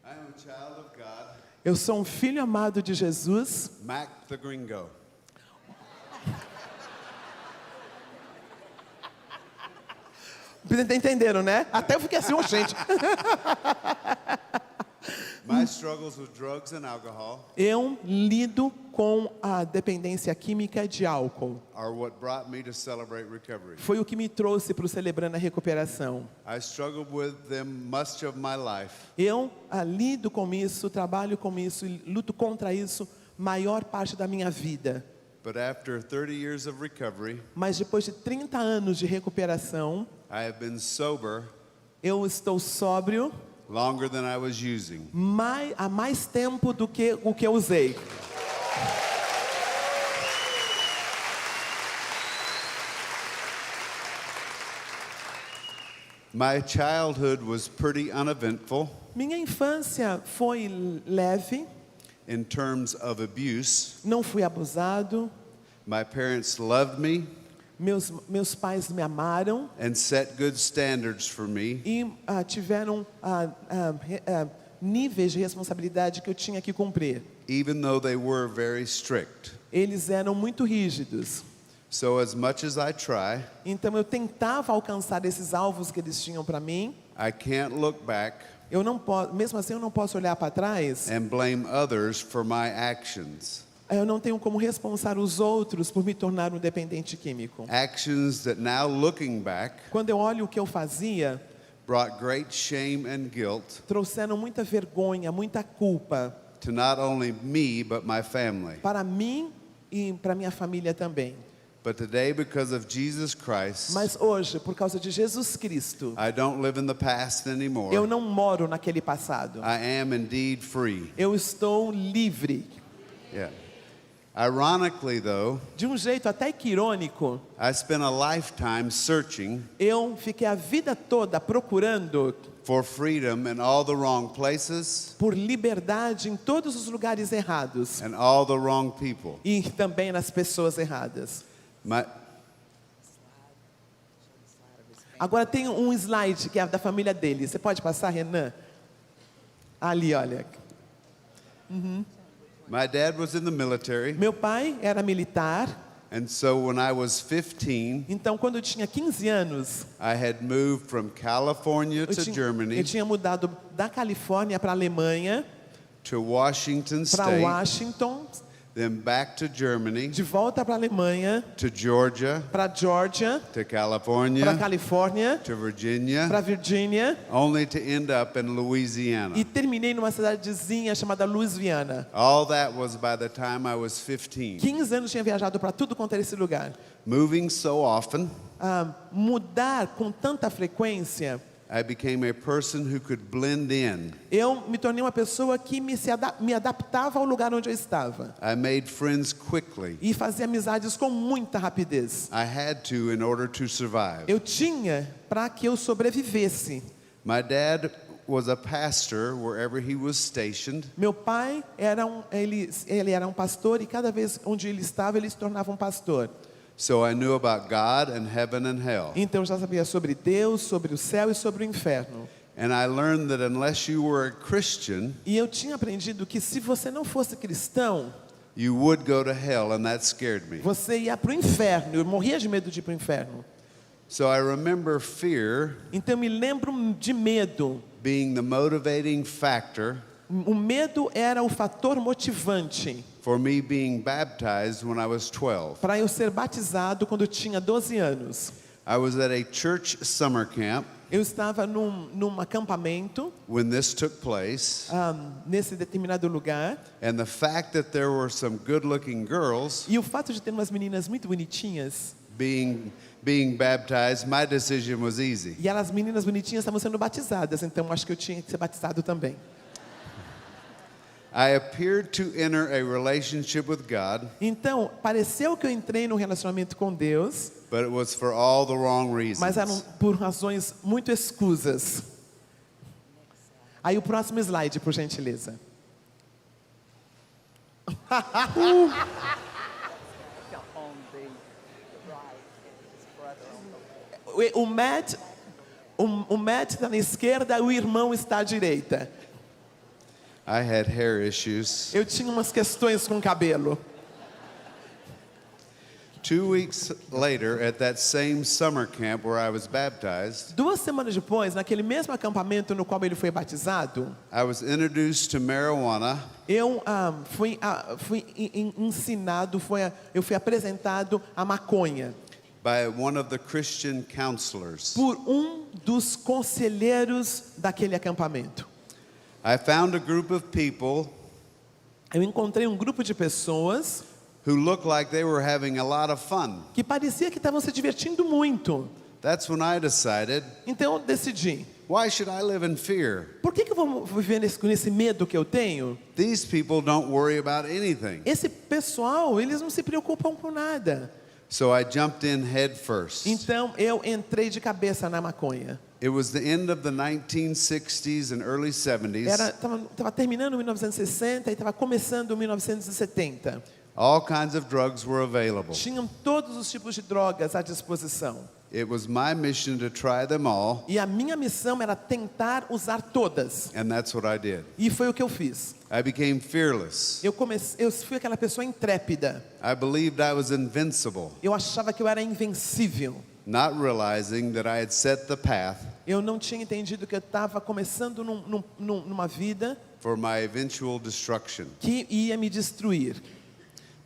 I am a child of God, Eu sou um filho amado de Jesus. Mac the Gringo. Entenderam, né? Até eu fiquei assim, gente. My struggles with drugs and alcohol Eu lido com a dependência química de álcool. are what brought me to Celebrate Recovery. Foi o que me trouxe para o Celebrando a Recuperação. I struggled with them much of my life, Eu lido com isso, trabalho com isso, e luto contra isso maior parte da minha vida. but after 30 years of recovery, Mas depois de 30 anos de recuperação, I have been sober eu estou sóbrio longer than I was using. há mais tempo do que o que eu usei. My childhood was pretty uneventful Minha infância foi leve, in terms of abuse. não fui abusado, My parents loved me meus pais me amaram and set good standards for me, e tiveram níveis de responsabilidade que eu tinha que cumprir. even though they were very strict. Eles eram muito rígidos. So as much as I try, Então eu tentava alcançar esses alvos que eles tinham para mim. I can't look back Eu não posso, mesmo assim eu não posso olhar para trás. and blame others for my actions. Eu não tenho como responsar os outros por me tornar um dependente químico. Actions that now looking back Quando eu olho o que eu fazia, brought great shame and guilt trouxeram muita vergonha, muita culpa to not only me but my family. para mim e para minha família também. But today, because of Jesus Christ, Mas hoje, por causa de Jesus Cristo, I don't live in the past anymore. eu não moro naquele passado. I am indeed free. Eu estou livre. Yeah. Ironically, though, De um jeito até que irônico, I spent a lifetime searching eu fiquei a vida toda procurando for freedom in all the wrong places por liberdade em todos os lugares errados and all the wrong people. e também nas pessoas erradas. Agora tem um slide que é da família dele. Você pode passar, Renan? Ali, olha. My dad was in the military, Meu pai era militar, and so when I was 15, então quando eu tinha 15 anos, I had moved from California to eu Germany tinha mudado da Califórnia para a Alemanha, to Washington para State, Washington, then back to Germany, de volta para a Alemanha, to Georgia, para Georgia, to para California, Califórnia, to Virginia, para Virgínia, only to end up in e Louisiana. terminei numa cidadezinha chamada Louisiana. All that was by the time I was 15. 15 anos tinha viajado para tudo quanto era esse lugar. Moving so often, Mudar com tanta frequência, I became a person who could blend in. eu me tornei uma pessoa que me adaptava ao lugar onde eu estava. I made friends quickly. E fazia amizades com muita rapidez. I had to in order to survive. Eu tinha para que eu sobrevivesse. My dad was a pastor wherever he was stationed, Meu pai ele era um pastor e cada vez onde ele estava, ele se tornava um pastor. so I knew about God and heaven and hell. Então eu já sabia sobre Deus, sobre o céu e sobre o inferno. And I learned that unless you were a Christian, E eu tinha aprendido que se você não fosse cristão, you would go to hell, and that scared me. você ia para o inferno. Eu morria de medo de ir para o inferno. So I remember fear Então eu me lembro de medo. being the motivating factor O medo era o fator motivante for me being baptized when I was 12. para eu ser batizado quando eu tinha 12 anos. I was at a church summer camp Eu estava num acampamento, when this took place, nesse determinado lugar, and the fact that there were some good-looking girls e o fato de ter umas meninas muito bonitinhas, being baptized, my decision was easy. e as meninas bonitinhas estavam sendo batizadas, então acho que eu tinha que ser batizado também. I appeared to enter a relationship with God, Então, pareceu que eu entrei num relacionamento com Deus, but it was for all the wrong mas eram reasons. por razões muito escusas. Aí o próximo slide, por gentileza. O Matt está na esquerda, o irmão está à direita. I had hair issues. Eu tinha umas questões com cabelo. 2 weeks later, at that same summer camp where I was baptized, 2 semanas depois, naquele mesmo acampamento no qual ele foi batizado, I was introduced to marijuana eu fui ensinado, eu fui apresentado à maconha by one of the Christian counselors. por dos conselheiros daquele acampamento. I found a group of people Eu encontrei um grupo de pessoas who looked like they were having a lot of fun. que parecia que estavam se divertindo muito. That's when I decided, Então eu decidi, why should I live in fear? por que eu vou viver nesse medo que eu tenho? These people don't worry about anything. Esse pessoal, eles não se preocupam com nada. So I jumped in head first. Então eu entrei de cabeça na maconha. It was the end of the 1960s and early 70s. Tava terminando 1960 e estava começando 1970. All kinds of drugs were available. Tinham todos os tipos de drogas à disposição. It was my mission to try them all, E a minha missão era tentar usar todas. and that's what I did. E foi o que eu fiz. I became fearless. Eu fui aquela pessoa intrépida. I believed I was invincible, Eu achava que eu era invencível. not realizing that I had set the path Eu não tinha entendido que eu estava começando numa vida for my eventual destruction. que ia me destruir.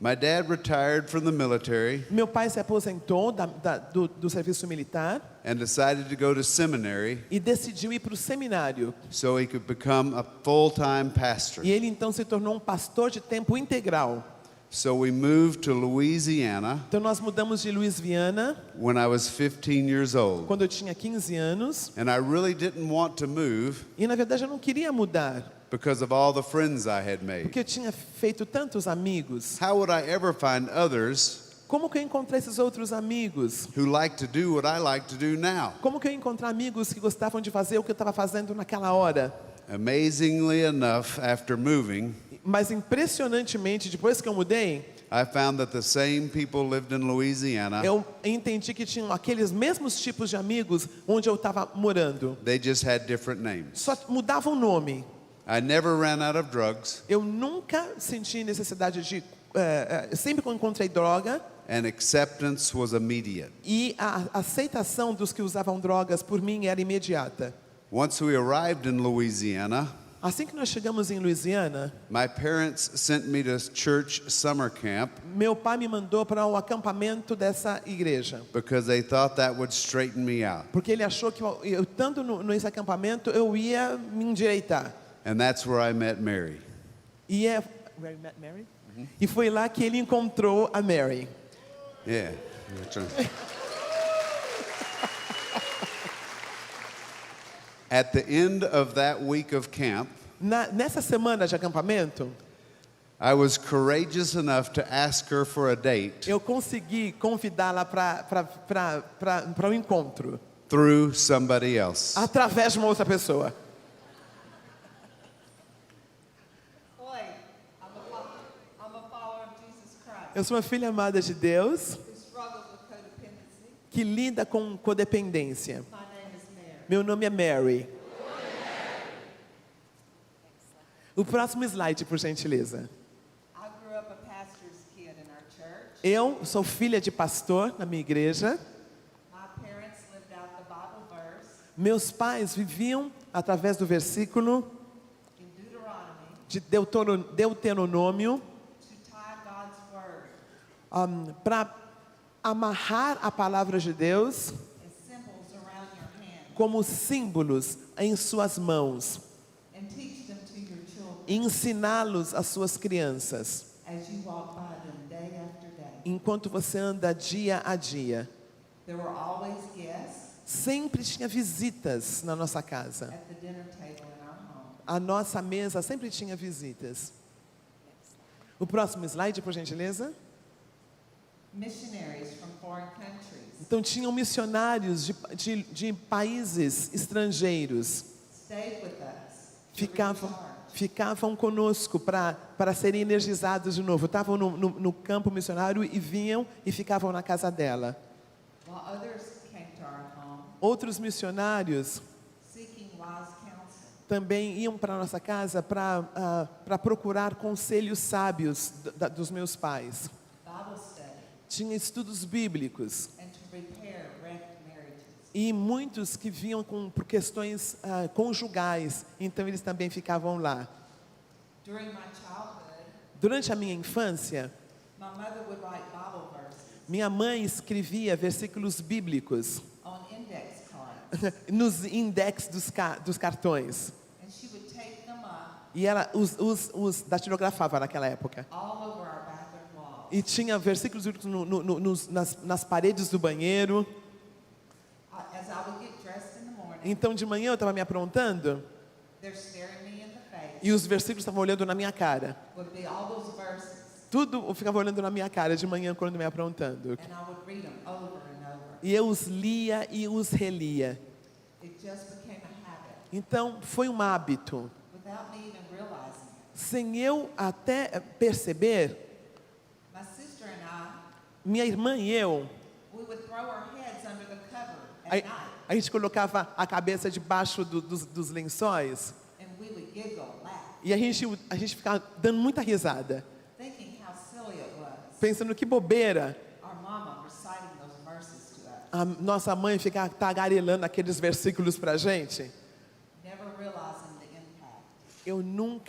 My dad retired from the military Meu pai se aposentou do serviço militar and decided to go to seminary e decidiu ir para o seminário. so he could become a full-time pastor. E ele então se tornou um pastor de tempo integral. So we moved to Louisiana Então nós mudamos de Louisiana when I was 15 years old. quando eu tinha 15 anos. And I really didn't want to move E na verdade eu não queria mudar, because of all the friends I had made. porque eu tinha feito tantos amigos. How would I ever find others Como que eu encontrei esses outros amigos? who like to do what I like to do now? Como que eu ia encontrar amigos que gostavam de fazer o que eu estava fazendo naquela hora? Amazingly enough, after moving, Mas impressionantemente, depois que eu mudei, I found that the same people lived in Louisiana. eu entendi que tinham aqueles mesmos tipos de amigos onde eu estava morando. They just had different names. Só mudava o nome. I never ran out of drugs, Eu nunca senti necessidade de... sempre que eu encontrei droga, and acceptance was immediate. e a aceitação dos que usavam drogas por mim era imediata. Once we arrived in Louisiana, Assim que nós chegamos em Louisiana, my parents sent me to church summer camp meu pai me mandou para o acampamento dessa igreja. because they thought that would straighten me out. Porque ele achou que eu estando nesse acampamento, eu ia me endireitar. And that's where I met Mary. Where you met Mary? E foi lá que ele encontrou a Mary. Yeah. At the end of that week of camp, Nessa semana de acampamento, I was courageous enough to ask her for a date eu consegui convidá-la para um encontro, through somebody else. através de uma outra pessoa. Oi, I'm a follower of Jesus Christ Eu sou uma filha amada de Deus who struggles with codependency. que lida com codependência. My name is Mary. Meu nome é Mary. O próximo slide, por gentileza. I grew up a pastor's kid in our church. Eu sou filha de pastor na minha igreja. My parents lived out the Bible verse Meus pais viviam através do versículo in Deuteronomy de Deuteronômio to tie God's word para amarrar a palavra de Deus as symbols around your hand como símbolos em suas mãos and teach them to your children e ensiná-los às suas crianças as you walk by them day after day. enquanto você anda dia a dia. There were always guests Sempre tinha visitas na nossa casa. at the dinner table in our home. A nossa mesa sempre tinha visitas. O próximo slide, por gentileza. Missionaries from foreign countries Então tinham missionários de países estrangeiros. stayed with us to Ficavam, recharge. ficavam conosco para serem energizados de novo. Estavam no campo missionário e vinham e ficavam na casa dela. While others came to our home Outros missionários seeking wise counsel também iam para a nossa casa para procurar conselhos sábios dos meus pais. Bible study, Tinha estudos bíblicos. and to repair wrecked marriages. E muitos que vinham por questões conjugais, então eles também ficavam lá. During my childhood, Durante a minha infância, my mother would write Bible verses minha mãe escrevia versículos bíblicos on index cards, nos index dos cartões. and she would tape them up E ela datilografava naquela época. all over our bathroom walls. E tinha versículos bíblicos nas paredes do banheiro. As I would get dressed in the morning, Então de manhã eu estava me aprontando they're staring me in the face. e os versículos estavam olhando na minha cara. Would be all those verses, Tudo eu ficava olhando na minha cara de manhã quando me aprontando. and I would read them over and over. E eu os lia e os relia. It just became a habit, Então foi um hábito. without me even realizing it. Sem eu até perceber, My sister and I, minha irmã e eu, we would throw our heads under the cover at a, night, a gente colocava a cabeça debaixo dos lençóis and we would giggle, laugh, e a gente ficava dando muita risada, thinking how silly it was. pensando que bobeira. Our mama reciting those verses to us, A nossa mãe ficava tagarelando aqueles versículos para a gente. never realizing the impact. Eu não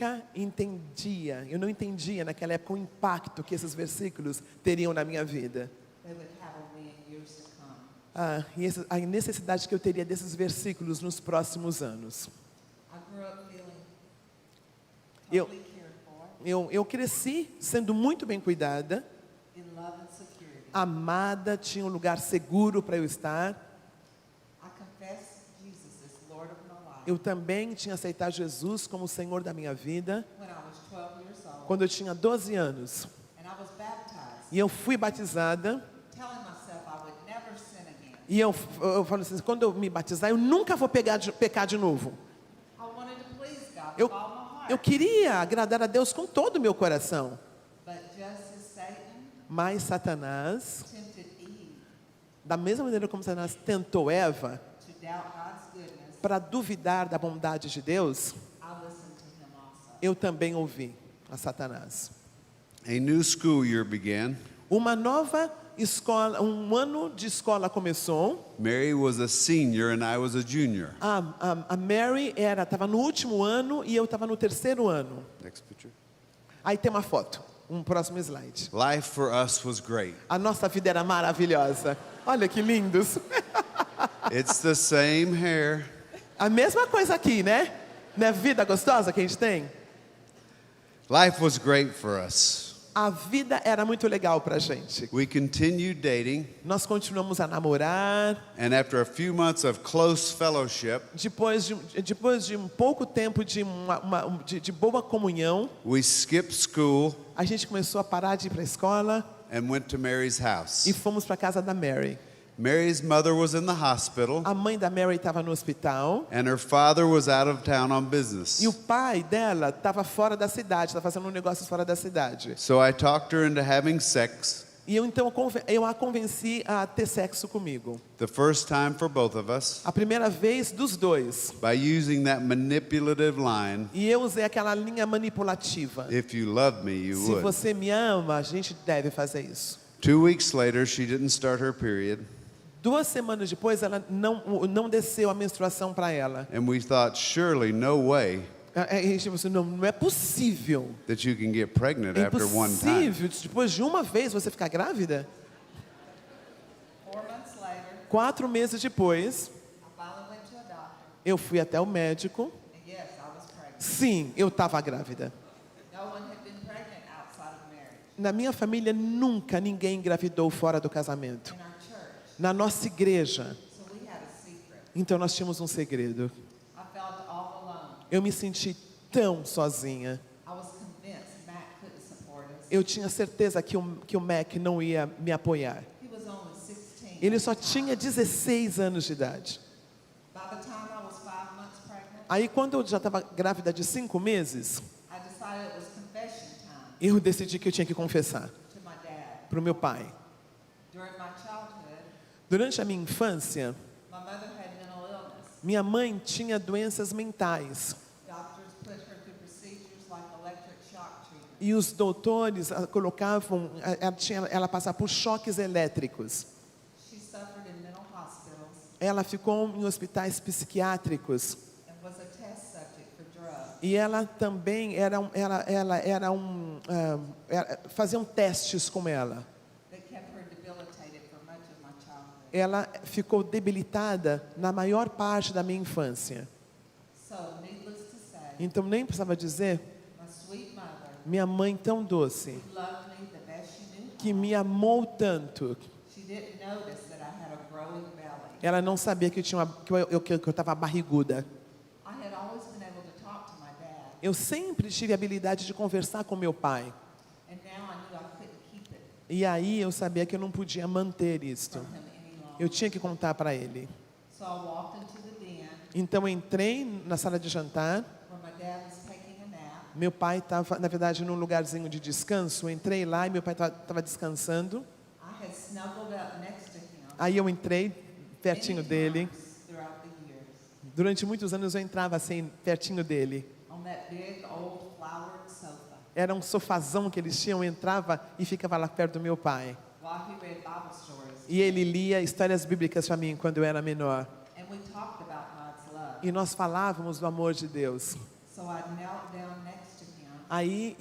entendia naquela época o impacto que esses versículos teriam na minha vida. They would have on me in years to come. E a necessidade que eu teria desses versículos nos próximos anos. I grew up feeling Eu- totally cared for, Eu cresci sendo muito bem cuidada, in love and security. amada, tinha um lugar seguro para eu estar. I confess Jesus as Lord of my life Eu também tinha aceitado Jesus como o Senhor da minha vida when I was 12 years old, quando eu tinha 12 anos. and I was baptized, E eu fui batizada. telling myself I would never sin again. E eu falo assim, quando eu me batizar, eu nunca vou pecar de novo. I wanted to please God Eu, with all my heart, eu queria agradar a Deus com todo o meu coração. but just as Satan Mas Satanás, tempted Eve da mesma maneira como Satanás tentou Eva to doubt God's goodness, para duvidar da bondade de Deus, I listened to him also. eu também ouvi a Satanás. A new school year began. Uma nova escola, um ano de escola começou. Mary was a senior and I was a junior. A Mary estava no último ano e eu estava no terceiro ano. Next picture. Aí tem uma foto, um próximo slide. Life for us was great. A nossa vida era maravilhosa. Olha que lindos. It's the same hair. A mesma coisa aqui, né? Não é vida gostosa que a gente tem? Life was great for us. A vida era muito legal pra gente. We continued dating, Nós continuamos a namorar. and after a few months of close fellowship, Depois de um pouco tempo de boa comunhão, we skipped school a gente começou a parar de ir para a escola and went to Mary's house. e fomos para a casa da Mary. Mary's mother was in the hospital, A mãe da Mary estava no hospital and her father was out of town on business. e o pai dela estava fora da cidade, estava fazendo negócios fora da cidade. So I talked her into having sex, E eu a convenci a ter sexo comigo. the first time for both of us, A primeira vez dos dois. by using that manipulative line, E eu usei aquela linha manipulativa. if you love me, you Se would. você me ama, a gente deve fazer isso. 2 weeks later, she didn't start her period, 2 semanas depois, ela não desceu a menstruação para ela. and we thought, surely no way A gente falou assim, não é possível. that you can get pregnant É after one time. impossível, depois de uma vez você ficar grávida? 4 months later, 4 meses depois, I finally went to a doctor, eu fui até o médico. and yes, I was pregnant. Sim, eu estava grávida. No one had been pregnant outside of marriage. Na minha família, nunca ninguém engravidou fora do casamento. In our church, Na nossa igreja. so we had a secret. Então nós tínhamos um segredo. I felt all alone. Eu me senti tão sozinha. I was convinced Matt couldn't support us. Eu tinha certeza que o Mac não ia me apoiar. He was only 16. Ele só tinha 16 anos de idade. By the time I was 5 months pregnant, Aí quando eu já estava grávida de 5 meses, I decided it was confession time eu decidi que eu tinha que confessar to my dad. para o meu pai. During my childhood, Durante a minha infância, my mother had mental illness, minha mãe tinha doenças mentais. E os doutores colocavam, ela passava por choques elétricos. She suffered in mental hospitals Ela ficou em hospitais psiquiátricos. and was a test subject for drugs. E ela também faziam testes com ela. That kept her debilitated for much of my childhood. Ela ficou debilitada na maior parte da minha infância. So, needless to say, Então nem precisava dizer, my sweet mother, minha mãe tão doce, who loved me the best she knew que how, me amou tanto, she didn't notice that I had a growing belly. ela não sabia que eu estava barriguda. I had always been able to talk to my dad, Eu sempre tive a habilidade de conversar com meu pai. and now I knew I couldn't keep it E aí eu sabia que eu não podia manter isto. from him any longer. Eu tinha que contar para ele. So I walked into the den Então eu entrei na sala de jantar. where my dad was taking a nap. Meu pai estava, na verdade, num lugarzinho de descanso. Eu entrei lá e meu pai estava descansando. I had snuggled up next to him Aí eu entrei pertinho many dele. times throughout the years Durante muitos anos eu entrava assim, pertinho dele. on that big old flowered sofa Era um sofazão que eles tinham, eu entrava e ficava lá perto do meu pai. while he read Bible stories. E ele lia histórias bíblicas para mim quando eu era menor. And we talked about God's love. E nós falávamos do amor de Deus. So I knelt down next to him, Aí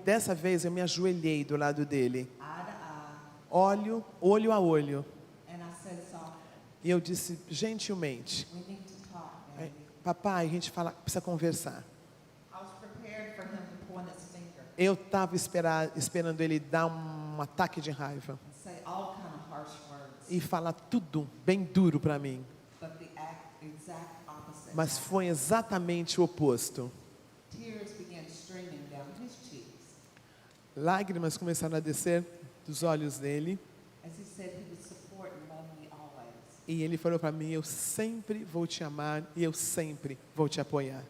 dessa vez, eu me ajoelhei do lado dele. eye to eye, Olho a olho. and I said softly, E eu disse gentilmente, "We need to talk, Daddy." papai, a gente precisa conversar. I was prepared for him to point his finger Eu estava esperando ele dar um ataque de raiva and say all kind of harsh words, e falar tudo bem duro para mim. but the exact opposite. Mas happened. foi exatamente o oposto. Tears began streaming down his cheeks Lágrimas começaram a descer dos olhos dele as he said he would support and love me always. e ele falou para mim, eu sempre vou te amar e eu sempre vou te apoiar.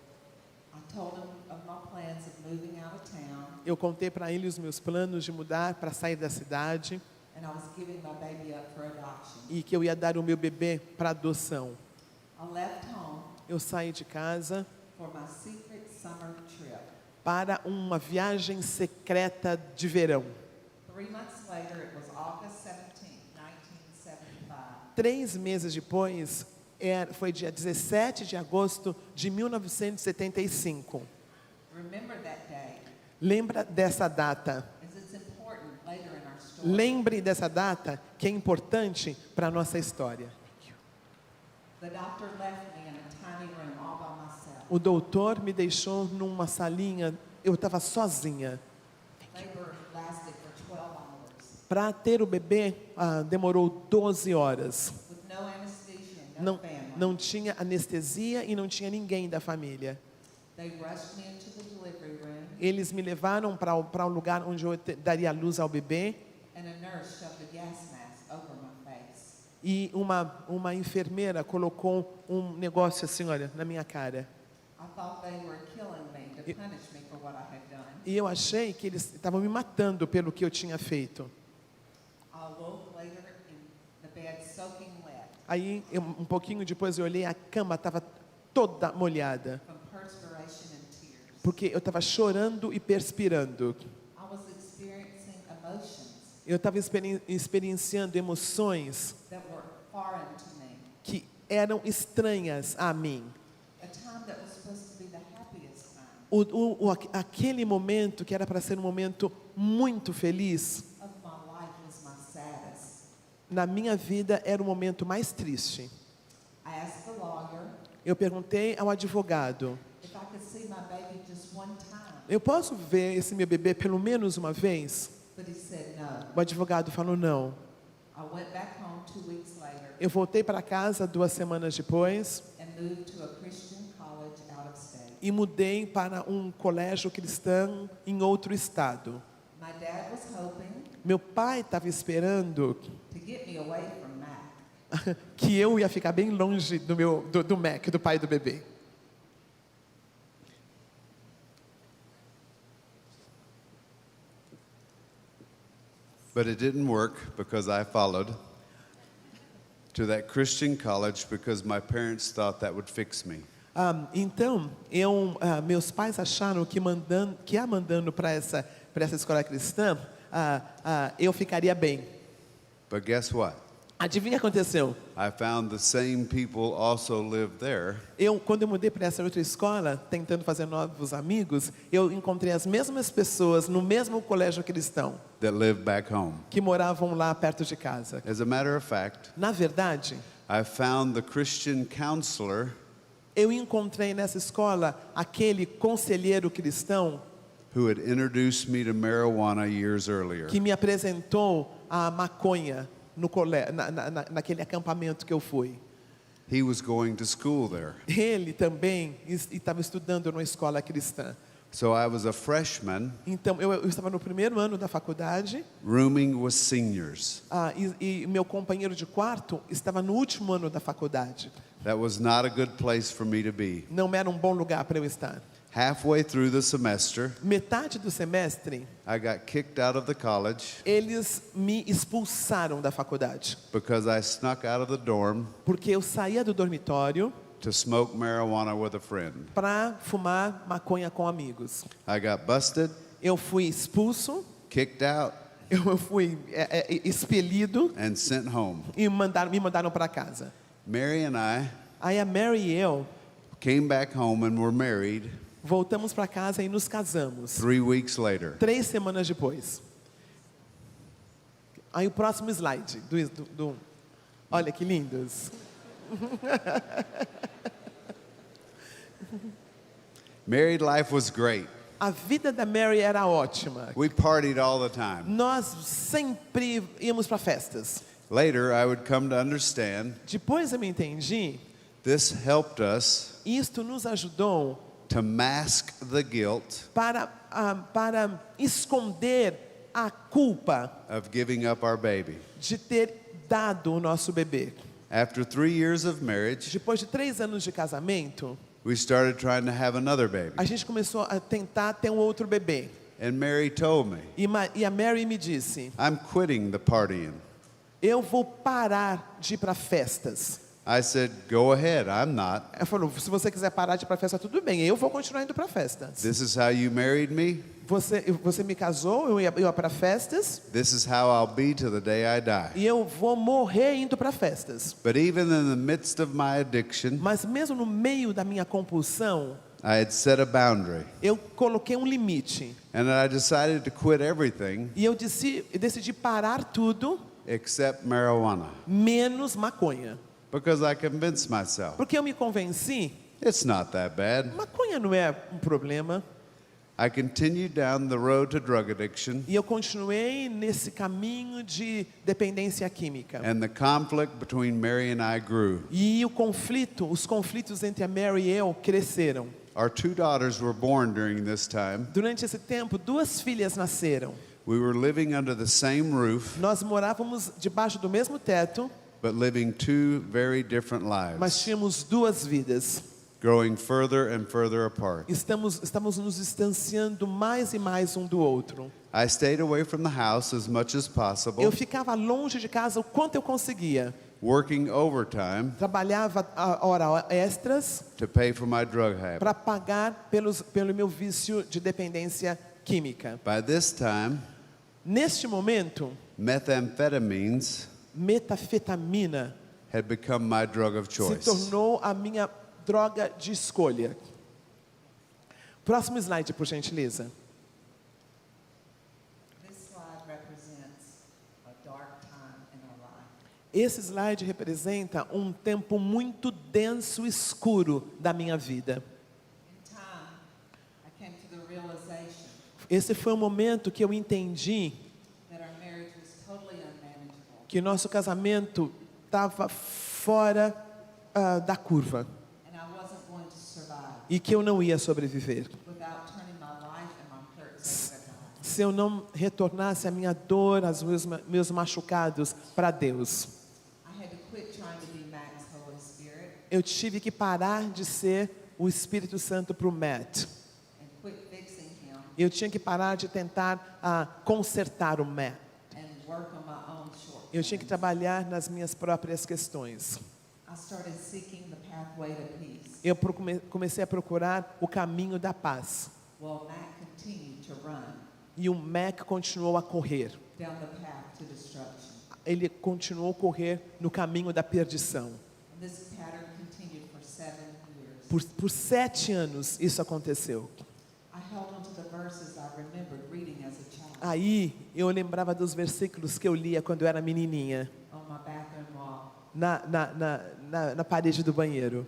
I told him of my plans of moving out of town, Eu contei para ele os meus planos de mudar para sair da cidade and I was giving my baby up for adoption. e que eu ia dar o meu bebê para adoção. I left home Eu saí de casa for my secret summer trip. para uma viagem secreta de verão. 3 months later, it was August 17th, 1975. 3 meses depois, foi dia 17 de agosto de 1975. Remember that day, Lembra dessa data. as it's important later in our story. Lembre dessa data que é importante para a nossa história. The doctor left me in a tiny room all by myself. O doutor me deixou numa salinha, eu estava sozinha. Labor lasted for 12 hours Para ter o bebê, demorou 12 horas. with no anesthesia and no Não, family. não tinha anestesia e não tinha ninguém da família. They rushed me into the delivery room, Eles me levaram para o lugar onde eu daria luz ao bebê and a nurse shoved a gas mask over my face. e uma enfermeira colocou um negócio assim, olha, na minha cara. I thought they were killing me to punish me for what I had done. E eu achei que eles estavam me matando pelo que eu tinha feito. I woke later in the bed soaking wet Aí, um pouquinho depois, eu olhei, a cama estava toda molhada, from perspiration and tears. porque eu estava chorando e perspirando. I was experiencing emotions Eu estava experienciando emoções that were foreign to me. que eram estranhas a mim. A time that was supposed to be the happiest time Aquele momento que era para ser um momento muito feliz, of my life was my saddest. na minha vida era o momento mais triste. I asked the lawyer Eu perguntei ao advogado, if I could see my baby just one time, eu posso ver esse meu bebê pelo menos uma vez? but he said no. O advogado falou não. I went back home 2 weeks later Eu voltei para casa 2 semanas depois and moved to a Christian college out of state. e mudei para um colégio cristão em outro estado. My dad was hoping Meu pai estava esperando to get me away from Mac. que eu ia ficar bem longe do Mac, do pai do bebê. But it didn't work because I followed to that Christian college because my parents thought that would fix me. Então, meus pais acharam que mandando para para essa escola cristã, eu ficaria bem. But guess what? Adivinha o que aconteceu? I found the same people also live there Quando eu mudei para essa outra escola, tentando fazer novos amigos, eu encontrei as mesmas pessoas no mesmo colégio cristão that live back home. que moravam lá perto de casa. As a matter of fact, Na verdade, I found the Christian counselor eu encontrei nessa escola aquele conselheiro cristão who had introduced me to marijuana years earlier. que me apresentou a maconha no naquele acampamento que eu fui. He was going to school there. Ele também estava estudando numa escola cristã. So I was a freshman, Então, eu estava no primeiro ano da faculdade, rooming with seniors. e meu companheiro de quarto estava no último ano da faculdade. That was not a good place for me to be. Não era um bom lugar para eu estar. Halfway through the semester, Metade do semestre, I got kicked out of the college eles me expulsaram da faculdade, because I snuck out of the dorm porque eu saía do dormitório to smoke marijuana with a friend. para fumar maconha com amigos. I got busted, Eu fui expulso, kicked out, eu fui expelido and sent home. e me mandaram para casa. Mary and I Aí a Mary e eu came back home and were married voltamos para casa e nos casamos. 3 weeks later. 3 semanas depois. Aí o próximo slide. Olha que lindos. Married life was great. A vida da Mary era ótima. We partied all the time. Nós sempre íamos para festas. Later, I would come to understand Depois eu me entendi, this helped us isto nos ajudou to mask the guilt para esconder a culpa of giving up our baby. de ter dado o nosso bebê. After 3 years of marriage, Depois de 3 anos de casamento, we started trying to have another baby. a gente começou a tentar ter um outro bebê. And Mary told me, E a Mary me disse, I'm quitting the partying. eu vou parar de ir para festas. I said, go ahead, I'm not. Ela falou, se você quiser parar de ir para festa, tudo bem, eu vou continuar indo para festas. This is how you married me. Você me casou, eu ia para festas, This is how I'll be till the day I die. e eu vou morrer indo para festas. But even in the midst of my addiction, Mas mesmo no meio da minha compulsão, I had set a boundary. eu coloquei um limite. And I decided to quit everything E eu decidi parar tudo, except marijuana. menos maconha. Because I convinced myself, Porque eu me convenci, it's not that bad. maconha não é um problema. I continued down the road to drug addiction, E eu continuei nesse caminho de dependência química. and the conflict between Mary and I grew. E os conflitos entre a Mary e eu cresceram. Our 2 daughters were born during this time. Durante esse tempo, 2 filhas nasceram. We were living under the same roof, Nós morávamos debaixo do mesmo teto, but living 2 very different mas lives, tínhamos 2 vidas. growing further and further apart. Estamos nos distanciando mais e mais um do outro. I stayed away from the house as much as possible, Eu ficava longe de casa o quanto eu conseguia. working overtime Trabalhava horas extras to pay for my drug habit. para pagar pelo meu vício de dependência química. By this time, Neste momento, methamphetamines metafetamina had become my drug of se choice. tornou a minha droga de escolha. Próximo slide, por gentileza. This slide represents a dark time in our life. Esse slide representa um tempo muito denso e escuro da minha vida. In time, I came to the realization Esse foi o momento que eu entendi that our marriage was totally unmanageable, que nosso casamento estava fora da curva and I wasn't going to survive e que eu não ia sobreviver without turning my life and my hurts over to God. se eu não retornasse a minha dor, os meus machucados para Deus. I had to quit trying to be Matt's Holy Spirit Eu tive que parar de ser o Espírito Santo para o Matt. and quit fixing him Eu tinha que parar de tentar consertar o Matt. and work on my own Eu tinha que shortcomings. trabalhar nas minhas próprias questões. I started seeking the pathway to peace. Eu comecei a procurar o caminho da paz. Well, Matt continued to run. E o Mac continuou a correr. down the path to destruction. Ele continuou a correr no caminho da perdição. And this pattern continued for 7 years. Por 7 anos isso aconteceu. I held on to the verses I remembered reading as a child Aí eu lembrava dos versículos que eu lia quando eu era menininha, on my bathroom wall. na parede do banheiro.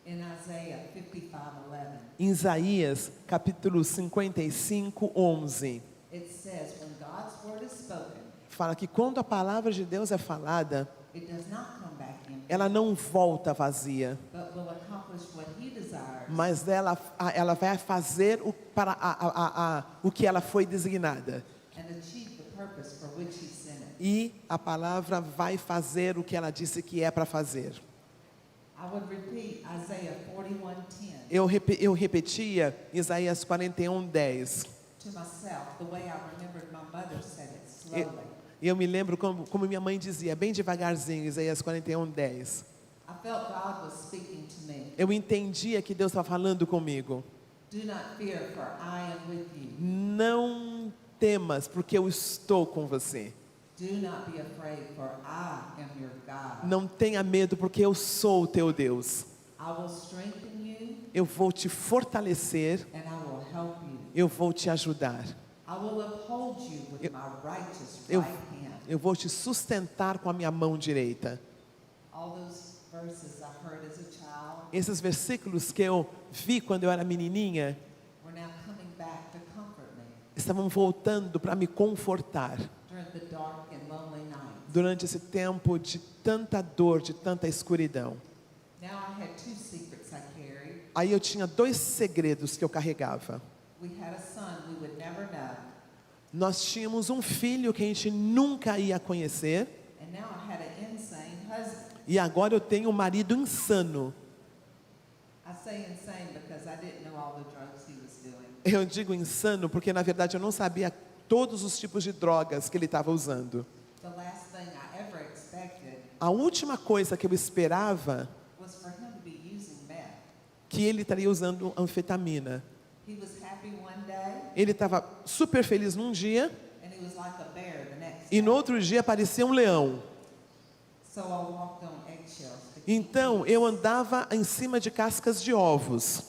In Isaiah 55:11, Em Isaías, capítulo 55, 11. it says, when God's word is spoken, Fala que quando a palavra de Deus é falada, it does not come back empty, ela não volta vazia, but will accomplish what he desires mas ela vai fazer o que ela foi designada. and achieve the purpose for which he sent it. E a palavra vai fazer o que ela disse que é para fazer. I would repeat Isaiah 41:10 Eu repetia Isaías 41, 10. to myself the way I remembered my mother said it E slowly. eu me lembro como minha mãe dizia, bem devagarzinho, Isaías 41, 10. I felt God was speaking to me. Eu entendia que Deus estava falando comigo. Do not fear, for I am with you. Não temas, porque eu estou com você. Do not be afraid, for I am your God. Não tenha medo, porque eu sou o teu Deus. I will strengthen you Eu vou te fortalecer, and I will help you. eu vou te ajudar. I will uphold you with my righteous Eu, right hand. eu vou te sustentar com a minha mão direita. All those verses I heard as a child Esses versículos que eu vi quando eu era menininha, were now coming back to comfort me estavam voltando para me confortar. during the dark and lonely nights. Durante esse tempo de tanta dor, de tanta escuridão. Now I had 2 secrets I carried. Aí eu tinha 2 segredos que eu carregava. We had a son we would never know, Nós tínhamos um filho que a gente nunca ia conhecer. and now I had an insane husband. E agora eu tenho um marido insano. I say insane because I didn't know all the drugs he was doing. Eu digo insano porque, na verdade, eu não sabia todos os tipos de drogas que ele estava usando. The last thing I ever expected A última coisa que eu esperava, was for him to be using meth. que ele estaria usando anfetamina. He was happy one day, Ele estava super feliz num dia, and he was like a bear the next e day. no outro dia parecia um leão. So I walked on eggshells to keep Então, peace. eu andava em cima de cascas de ovos.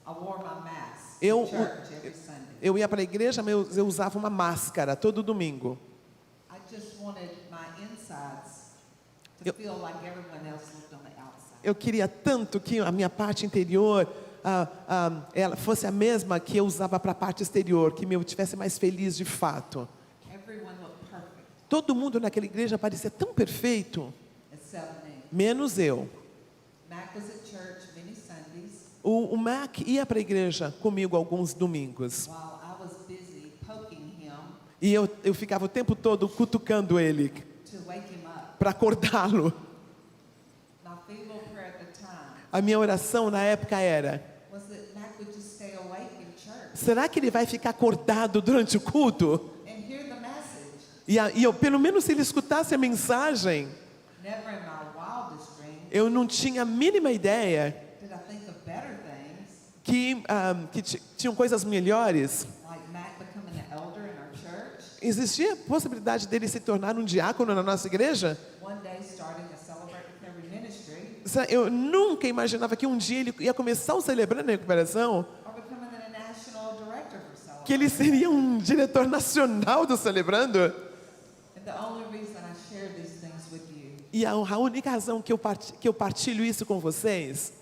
I wore my mask Eu- to church every Sunday. Eu ia para a igreja, mas eu usava uma máscara todo domingo. I just wanted my insides to Eu- feel like everyone else looked on the outside. Eu queria tanto que a minha parte interior ela fosse a mesma que eu usava para a parte exterior, que eu estivesse mais feliz de fato. Everyone looked perfect Todo mundo naquela igreja parecia tão perfeito, except me. menos eu. Mac was at church many Sundays O Mac ia para a igreja comigo alguns domingos. while I was busy poking him E eu ficava o tempo todo cutucando ele to wake him up. para acordá-lo. My feeble prayer at the time A minha oração na época era: was that Mac would just stay awake in church será que ele vai ficar acordado durante o culto? and hear the message. E eu, pelo menos se ele escutasse a mensagem. Never in my wildest dreams Eu não tinha a mínima ideia did I think of better things, que tinham coisas melhores. like Mac becoming an elder in our church, Existia a possibilidade dele se tornar um diácono na nossa igreja? one day starting a Celebrate Recovery ministry, Eu nunca imaginava que um dia ele ia começar o Celebrando a Recuperação, or becoming a national director for Celebrate. que ele seria um diretor nacional do Celebrando. And the only reason I share these things with you E a única razão que eu partilho isso com vocês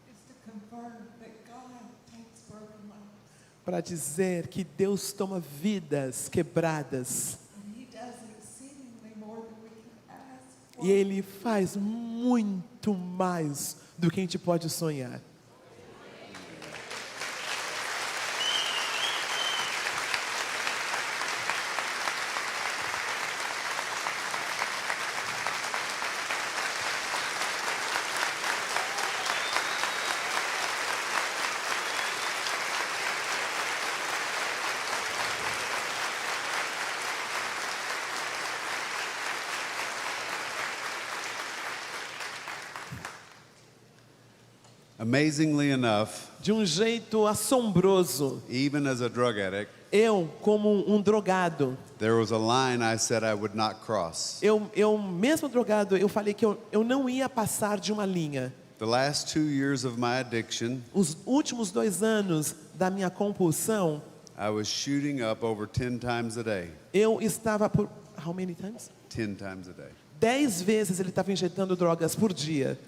is to confirm that God takes broken lives para dizer que Deus toma vidas quebradas and He does exceedingly more than we can ask. e Ele faz muito mais do que a gente pode sonhar. Amazingly enough, De um jeito assombroso, even as a drug addict, eu, como um drogado, there was a line I said I would not cross. eu mesmo drogado, eu falei que eu não ia passar de uma linha. The last 2 years of my addiction, Os últimos 2 anos da minha compulsão, I was shooting up over 10 times a day. eu estava por... How many times? 10 times a day. 10 vezes ele estava injetando drogas por dia.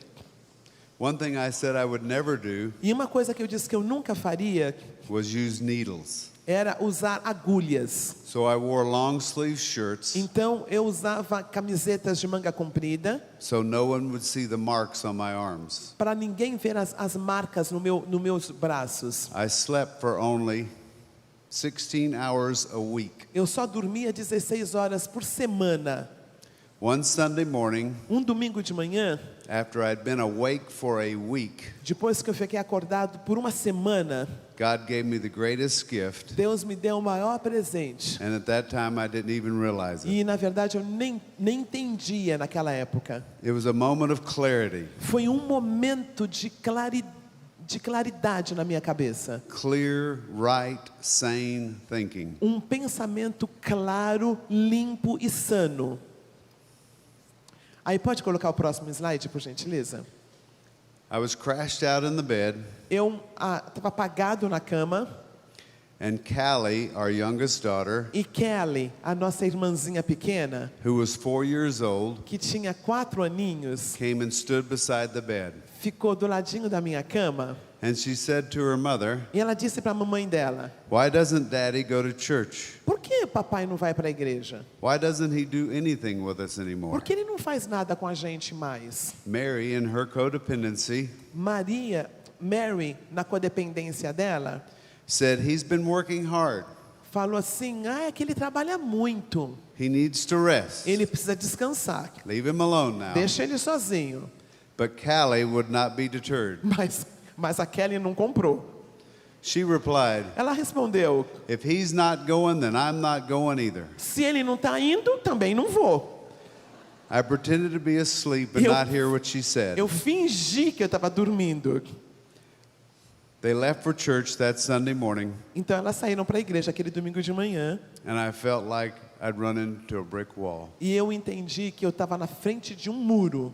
One thing I said I would never do E uma coisa que eu disse que eu nunca faria was use needles. era usar agulhas. So I wore long sleeve shirts Então eu usava camisetas de manga comprida so no one would see the marks on my arms. para ninguém ver as marcas nos meus braços. I slept for only 16 hours a week. Eu só dormia 16 horas por semana. One Sunday morning, Um domingo de manhã, after I'd been awake for a week, depois que eu fiquei acordado por uma semana, God gave me the greatest gift, Deus me deu o maior presente. and at that time I didn't even realize it. E na verdade eu nem entendia naquela época. It was a moment of clarity, Foi um momento de claridade na minha cabeça. clear, right, sane thinking. Um pensamento claro, limpo e sano. Aí pode colocar o próximo slide, por gentileza? I was crashed out in the bed, Eu estava apagado na cama and Callie, our youngest daughter, e Kelly, a nossa irmãzinha pequena, who was 4 years old, que tinha 4 aninhos, came and stood beside the bed. ficou do ladinho da minha cama And she said to her mother, e ela disse para a mamãe dela: "Why doesn't Daddy go to church? por que papai não vai para a igreja? Why doesn't he do anything with us anymore?" Por que ele não faz nada com a gente mais? Mary, in her codependency, Mary, na codependência dela, said, "He's been working hard. falou assim: é que ele trabalha muito, He needs to rest. ele precisa descansar, Leave him alone now." deixa ele sozinho. But Callie would not be deterred. Mas a Kelly não comprou. She replied, Ela respondeu: "If he's not going, then I'm not going either." se ele não está indo, também não vou. I pretended to be asleep and Eu- not hear what she said. Eu fingi que eu estava dormindo. They left for church that Sunday morning, Então elas saíram para a igreja aquele domingo de manhã. and I felt like I'd run into a brick wall. E eu entendi que eu estava na frente de um muro.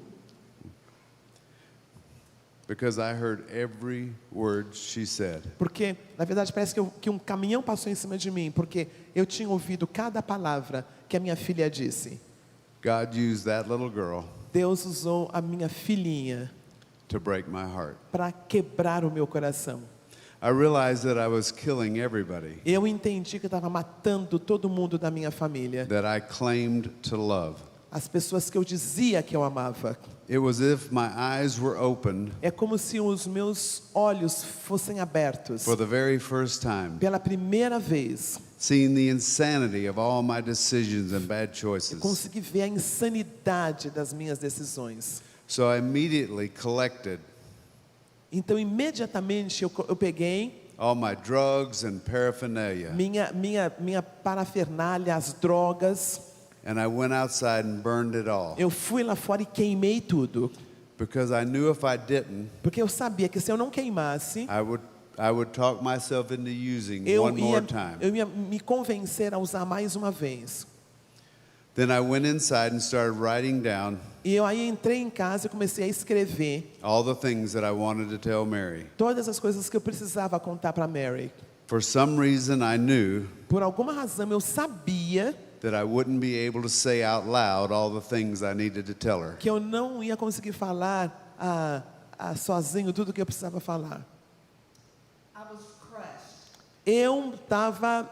Because I heard every word she said. Porque, na verdade, parece que um caminhão passou em cima de mim. Porque eu tinha ouvido cada palavra que a minha filha disse. God used that little girl Deus usou a minha filhinha to break my heart. para quebrar o meu coração. I realized that I was killing everybody Eu entendi que eu estava matando todo mundo da minha família. that I claimed to love. As pessoas que eu dizia que eu amava. It was as if my eyes were opened É como se os meus olhos fossem abertos. for the very first time, Pela primeira vez, seeing the insanity of all my decisions and bad eu choices. consegui ver a insanidade das minhas decisões. So I immediately collected Então, imediatamente, eu peguei all my drugs and paraphernalia, minha parafernália, as drogas. and I went outside and burned it all. Eu fui lá fora e queimei tudo. Because I knew if I didn't, Porque eu sabia que se eu não queimasse, I would talk myself into using eu one more ia, time. eu ia me convencer a usar mais uma vez. Then I went inside and started writing down E eu aí entrei em casa e comecei a escrever all the things that I wanted to tell Mary. todas as coisas que eu precisava contar para Mary. For some reason, I knew Por alguma razão eu sabia that I wouldn't be able to say out loud all the things I needed to tell her. que eu não ia conseguir falar sozinho tudo o que eu precisava falar. I was crushed, Eu estava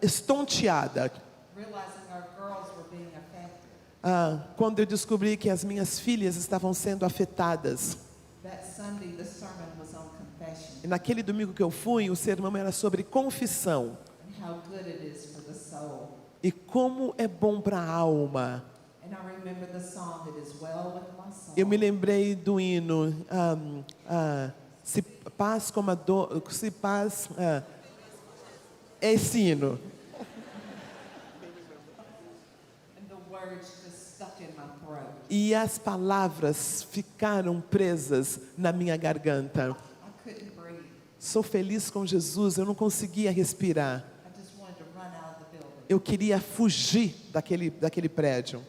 estonteada realizing our girls were being affected. quando eu descobri que as minhas filhas estavam sendo afetadas. That Sunday, the sermon was on confession E naquele domingo que eu fui, o sermão era sobre confissão. and how good it is for the soul. E como é bom para a alma. And I remember the song, It Is Well With My Soul. Eu me lembrei do hino, se paz como a dor, se paz, é esse hino. And the words just stuck in my throat. E as palavras ficaram presas na minha garganta. I couldn't breathe. Sou feliz com Jesus, eu não conseguia respirar. I just wanted to run out of the building. Eu queria fugir daquele prédio.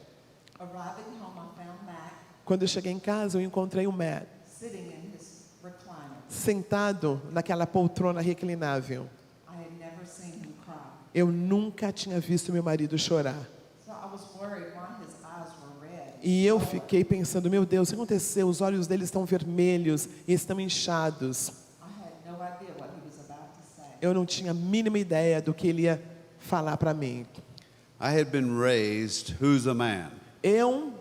Arriving home, I found Mac Quando eu cheguei em casa, eu encontrei o Matt sitting in his recliner. sentado naquela poltrona reclinável. I had never seen him cry. Eu nunca tinha visto meu marido chorar. So I was worried why his eyes were red. E eu fiquei pensando, meu Deus, o que aconteceu? Os olhos dele estão vermelhos e estão inchados. I had no idea what he was about to say. Eu não tinha a mínima ideia do que ele ia falar para mim. I had been raised, who's a man? Eu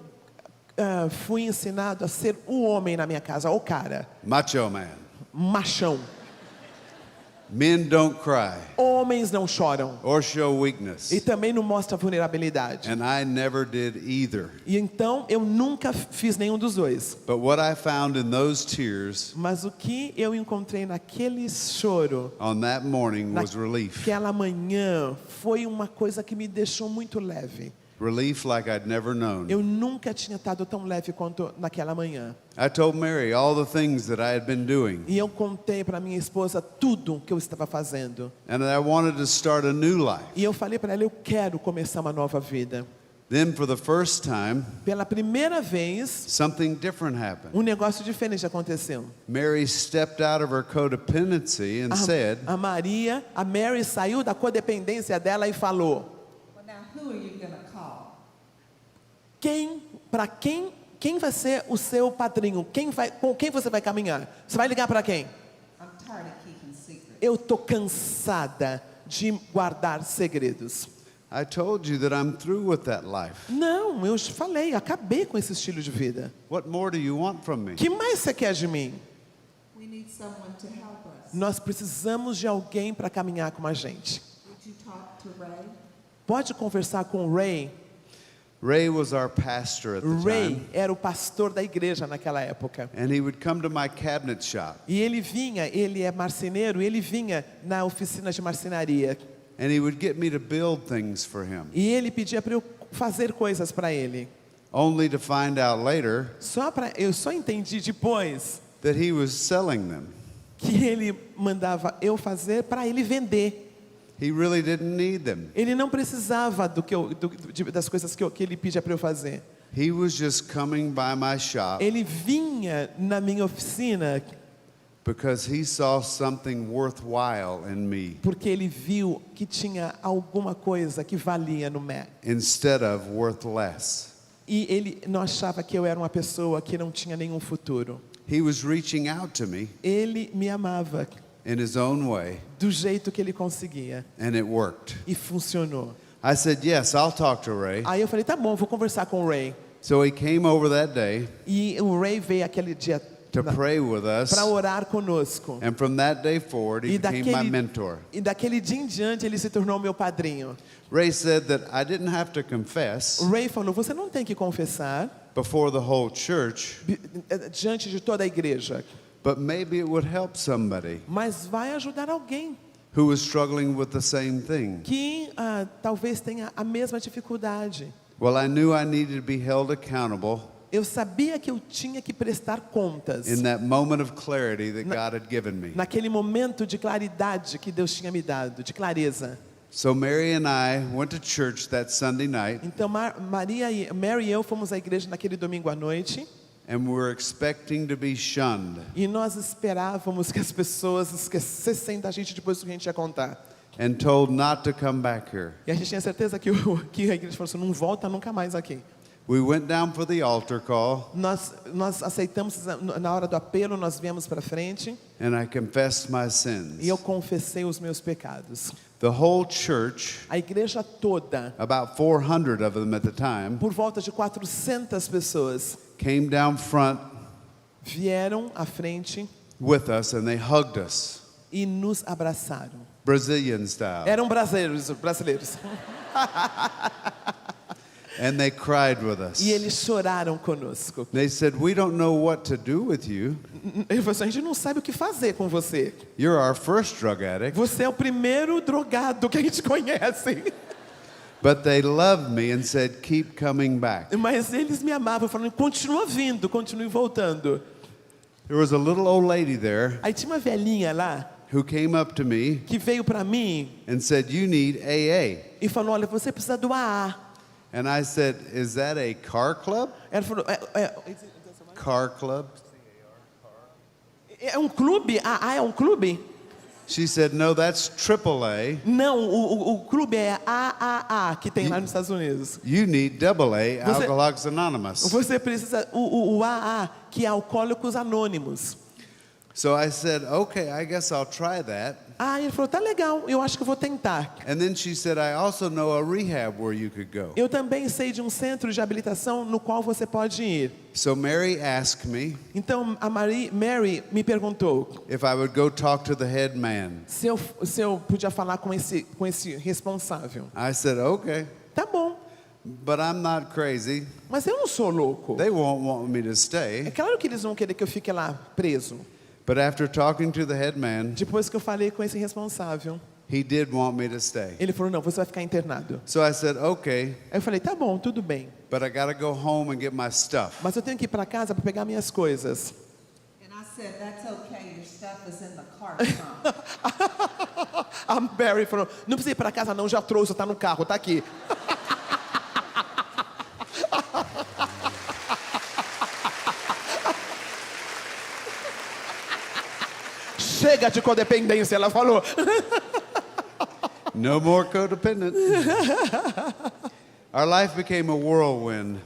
fui ensinado a ser o homem na minha casa, o cara, Macho man. machão. Men don't cry Homens não choram or show weakness. e também não mostram vulnerabilidade. And I never did either. E então eu nunca fiz nenhum dos dois. But what I found in those tears Mas o que eu encontrei naquele choro, on that morning was relief. naquela manhã, foi uma coisa que me deixou muito leve. Relief like I'd never known. Eu nunca tinha estado tão leve quanto naquela manhã. I told Mary all the things that I had been doing, E eu contei para minha esposa tudo que eu estava fazendo. and I wanted to start a new life. E eu falei para ela, eu quero começar uma nova vida. Then for the first time, Pela primeira vez, something different happened. um negócio diferente aconteceu. Mary stepped out of her codependency and said, A Mary saiu da codependência dela e falou: Well, now who are you going to call? quem vai ser o seu padrinho? Com quem você vai caminhar? Você vai ligar para quem? I'm tired of keeping secrets. Eu tô cansada de guardar segredos. I told you that I'm through with that life. Não, eu te falei, acabei com esse estilo de vida. What more do you want from me? O que mais você quer de mim? We need someone to help us. Nós precisamos de alguém para caminhar com a gente. Would you talk to Ray? Pode conversar com o Ray. Ray was our pastor at the Ray time, era o pastor da igreja naquela época. and he would come to my cabinet shop, E ele é marceneiro, e ele vinha na oficina de marcenaria. and he would get me to build things for him, E ele pedia para eu fazer coisas para ele. only to find out later Eu só entendi depois that he was selling them. que ele mandava eu fazer para ele vender. He really didn't need them. Ele não precisava das coisas que ele pedia para eu fazer. He was just coming by my shop Ele vinha na minha oficina because he saw something worthwhile in me porque ele viu que tinha alguma coisa que valia no Mac. instead of worth less. E ele não achava que eu era uma pessoa que não tinha nenhum futuro. He was reaching out to me Ele me amava in his own way, do jeito que ele conseguia. and it worked. E funcionou. I said, yes, I'll talk to Ray. Aí eu falei, tá bom, vou conversar com o Ray. So he came over that day E o Ray veio aquele dia to pray with us, para orar conosco. and from that day forward, he E became my mentor. daquele dia em diante ele se tornou meu padrinho. Ray said that I didn't have to confess O Ray falou, você não tem que confessar before the whole church, diante de toda a igreja, but maybe it would help somebody mas vai ajudar alguém who was struggling with the same thing. que talvez tenha a mesma dificuldade. Well, I knew I needed to be held accountable Eu sabia que eu tinha que prestar contas in that moment of clarity that God had given me. naquele momento de claridade que Deus tinha me dado, de clareza. So Mary and I went to church that Sunday night, Então Mary e eu fomos à igreja naquele domingo à noite and we were expecting to be shunned. e nós esperávamos que as pessoas esquecessem da gente depois do que a gente ia contar. And told not to come back here. E a gente tinha certeza que a igreja falou assim, não volta nunca mais aqui. We went down for the altar call, Nós aceitamos, na hora do apelo, nós viemos para frente and I confessed my e sins. eu confessei os meus pecados. The whole church, A igreja toda, about 400 of them at the time, por volta de 400 pessoas, came down front vieram à frente with us, and they hugged us, e nos abraçaram. Brazilian style. Eram brasileiros. And they cried with us. E eles choraram conosco. They said, we don't know what to do with you. Eu falei assim, a gente não sabe o que fazer com você. You're our first drug addict, Você é o primeiro drogado que a gente conhece. But they loved me and said, keep coming back. Mas eles me amavam, falando, continua vindo, continue voltando. There was a little old lady there Aí tinha uma velhinha lá, who came up to me que veio para mim and said, you need AA. e falou, olha, você precisa do AA. And I said, is that a car club? Ela falou, Car club? é um clube? AA é um clube? She said, no, that's AAA. Não, o clube é AAA, que tem lá nos Estados Unidos. You need AA, Você- Alcoholics Anonymous. Você precisa, o AA, que é Alcoólicos Anônimos. So I said, okay, I guess I'll try that. Ah, ele falou, tá legal, eu acho que eu vou tentar. And then she said, I also know a rehab where you could go. Eu também sei de um centro de habilitação no qual você pode ir. So Mary asked me Então, a Mary me perguntou if I would go talk to the head man. se eu podia falar com esse responsável. I said, okay, Tá bom, but I'm not crazy. mas eu não sou louco. They won't want me to É stay. claro que eles vão querer que eu fique lá preso. But after talking to the head man, Depois que eu falei com esse responsável, he did want me to stay. ele falou, não, você vai ficar internado. So I said, okay, Aí eu falei, tá bom, tudo bem. but I got to go home and get my stuff. Mas eu tenho que ir para casa para pegar minhas coisas. And I said, that's okay, your stuff is in the car trunk. A Mary falou, não precisa ir para casa não, já trouxe, tá no carro, tá aqui. Chega de codependência, ela falou. No more codependent. Our life became a whirlwind.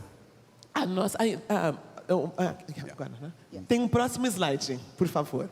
A nossa, agora, né? Tem um próximo slide, por favor.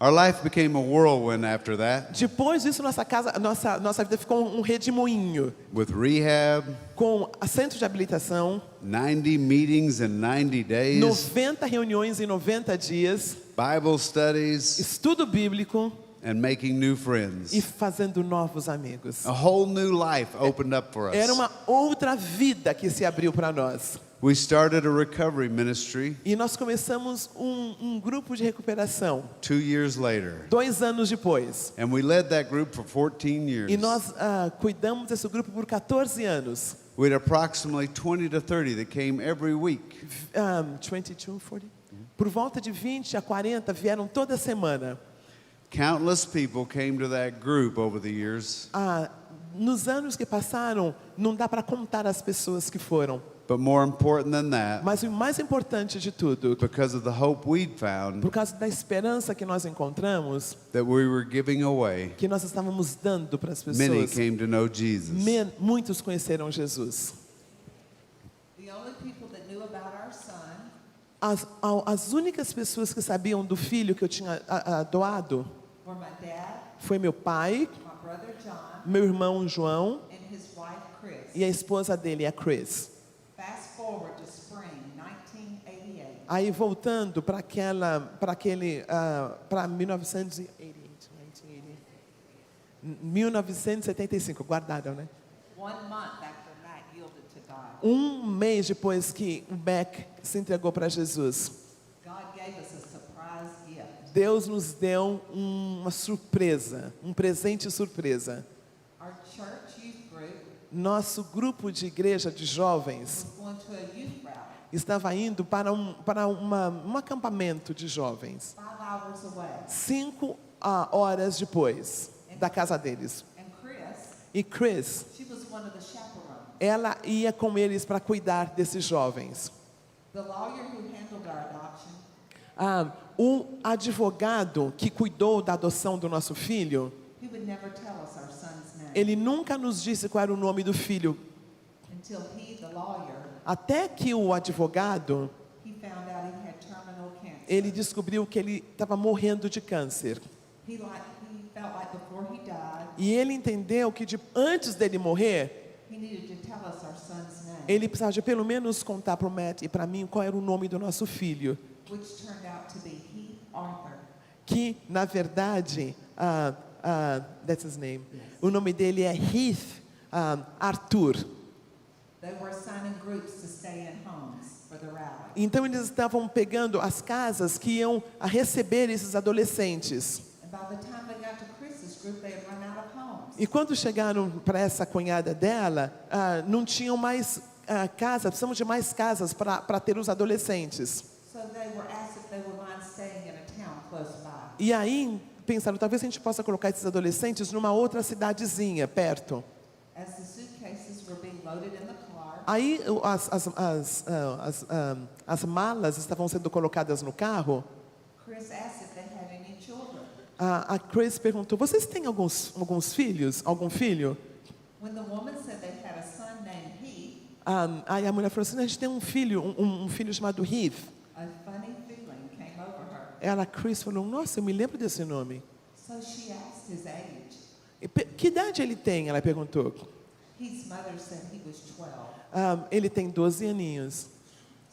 Our life became a whirlwind after that, Depois disso, nossa vida ficou um redemoinho. with rehab, Com centro de habilitação, 90 meetings in 90 days, 90 reuniões em 90 dias, Bible studies, estudo bíblico and making new friends. e fazendo novos amigos. A whole new life opened up for Era us. uma outra vida que se abriu para nós. We started a recovery ministry E nós começamos um grupo de recuperação, 2 years later. 2 anos depois. And we led that group for 14 years. E nós cuidamos desse grupo por 14 anos. We had approximately 20 to 30 that came every week. 22, 40? Por volta de 20 a 40 vieram toda semana. Countless people came to that group over the years. Nos anos que passaram, não dá para contar as pessoas que foram. But more important than that, Mas o mais importante de tudo, because of the hope we'd found por causa da esperança que nós encontramos, that we were giving away, que nós estávamos dando para as many pessoas, came to know Jesus. muitos conheceram Jesus. The only people that knew about our son As únicas pessoas que sabiam do filho que eu tinha doado were my dad, foi meu pai, my brother John, meu irmão João and his wife Chris. e a esposa dele, a Chris. Fast forward to spring 1988. Aí voltando para 1975, guardaram, né? 1 month after Matt yielded to God, Um mês depois que o Beck se entregou para Jesus, God gave us a surprise gift. Deus nos deu uma surpresa, um presente surpresa. Our church youth group Nosso grupo de igreja de jovens was going to a youth rally estava indo para um acampamento de jovens, 5 hours away. 5 horas depois da casa deles. And Chris, E Chris, she was one of the chaperones. ela ia com eles para cuidar desses jovens. The lawyer who handled our adoption, O advogado que cuidou da adoção do nosso filho, he would never tell us our son's name ele nunca nos disse qual era o nome do filho, until he, the lawyer, até que o advogado, he found out he had terminal cancer. ele descobriu que ele estava morrendo de câncer. He felt like before he died, E ele entendeu que antes dele morrer, he needed to tell us our son's name, ele precisava de pelo menos contar para o Matt e para mim qual era o nome do nosso filho, which turned out to be Heath Arthur. que na verdade, that's his name. O nome dele é Heath Arthur. They were assigning groups to stay in homes for the rally. Então eles estavam pegando as casas que iam receber esses adolescentes. And by the time they got to Chris's group, they had run out of homes. E quando chegaram para essa cunhada dela, não tinham mais casa, precisamos de mais casas para ter os adolescentes. So they were asked if they would mind staying in a town close by. E aí pensaram, talvez a gente possa colocar esses adolescentes numa outra cidadezinha, perto. As the suitcases were being loaded in the car, Aí as malas estavam sendo colocadas no carro. Chris asked if they had any children. A Chris perguntou, vocês têm alguns filhos? Algum filho? When the woman said they had a son named Heath, Aí a mulher falou assim, a gente tem um filho, um filho chamado Heath. a funny feeling came over her. Ela, Chris, falou, nossa, eu me lembro desse nome. So she asked his age. Que idade ele tem? Ela perguntou. Heath's mother said he was 12. Ele tem 12 aninhos.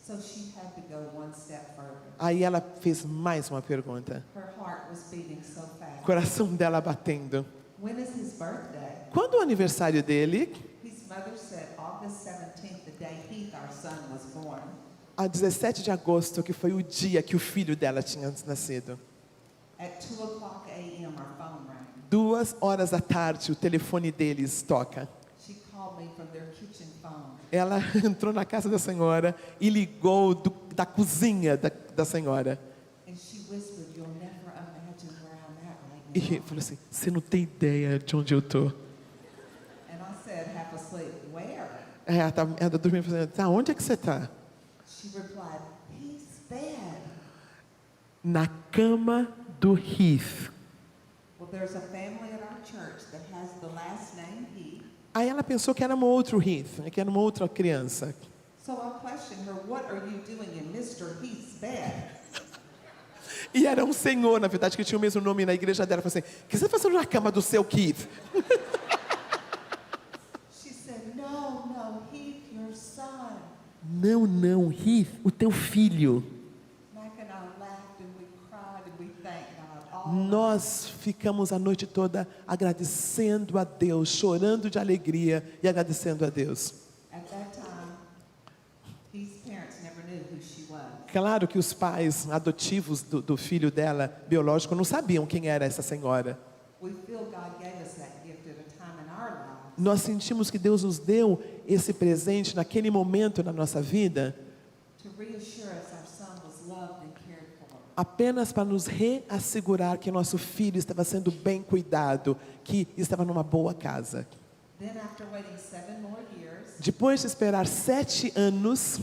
So she had to go one step further. Aí ela fez mais uma pergunta. Her heart was beating so O fast. coração dela batendo. When is his birthday? Quando é o aniversário dele? His mother said August 17th, the day Heath, our son, was born. A 17 de agosto, que foi o dia que o filho dela tinha nascido. At 2:00 a.m., our phone rang. 2 horas da tarde, o telefone deles toca. She called me from their kitchen phone. Ela entrou na casa da senhora e ligou da cozinha da senhora. And she whispered, "You'll never imagine where I'm at right now." E falou assim, você não tem ideia de onde eu estou. And I said, half asleep, "Where?" Ela tá dormindo, falando, tá, onde é que você está? She replied, "He's bed." Na cama do Heath. Well, there's a family at our church that has the last name Heath. Aí ela pensou que era um outro Heath, que era uma outra criança. So I questioned her, "What are you doing in Mr. Heath's bed?" E era um senhor, na verdade, que tinha o mesmo nome na igreja dela. Falou assim, o que você está fazendo na cama do seu Keith? She said, No, Heath, your son." Não, Heath, o teu filho. Mike and I laughed and we cried and we thanked God all night. Nós ficamos a noite toda agradecendo a Deus, chorando de alegria e agradecendo a Deus. At that time, Heath's parents never knew who she was. Claro que os pais adotivos do filho dela, biológico, não sabiam quem era essa senhora. We feel God gave us that gift at a time in our lives Nós sentimos que Deus nos deu esse presente naquele momento na nossa vida, to reassure us our son was loved and cared for. apenas para nos reassegurar que nosso filho estava sendo bem cuidado, que estava numa boa casa. Then after waiting 7 more years, Depois de esperar 7 anos,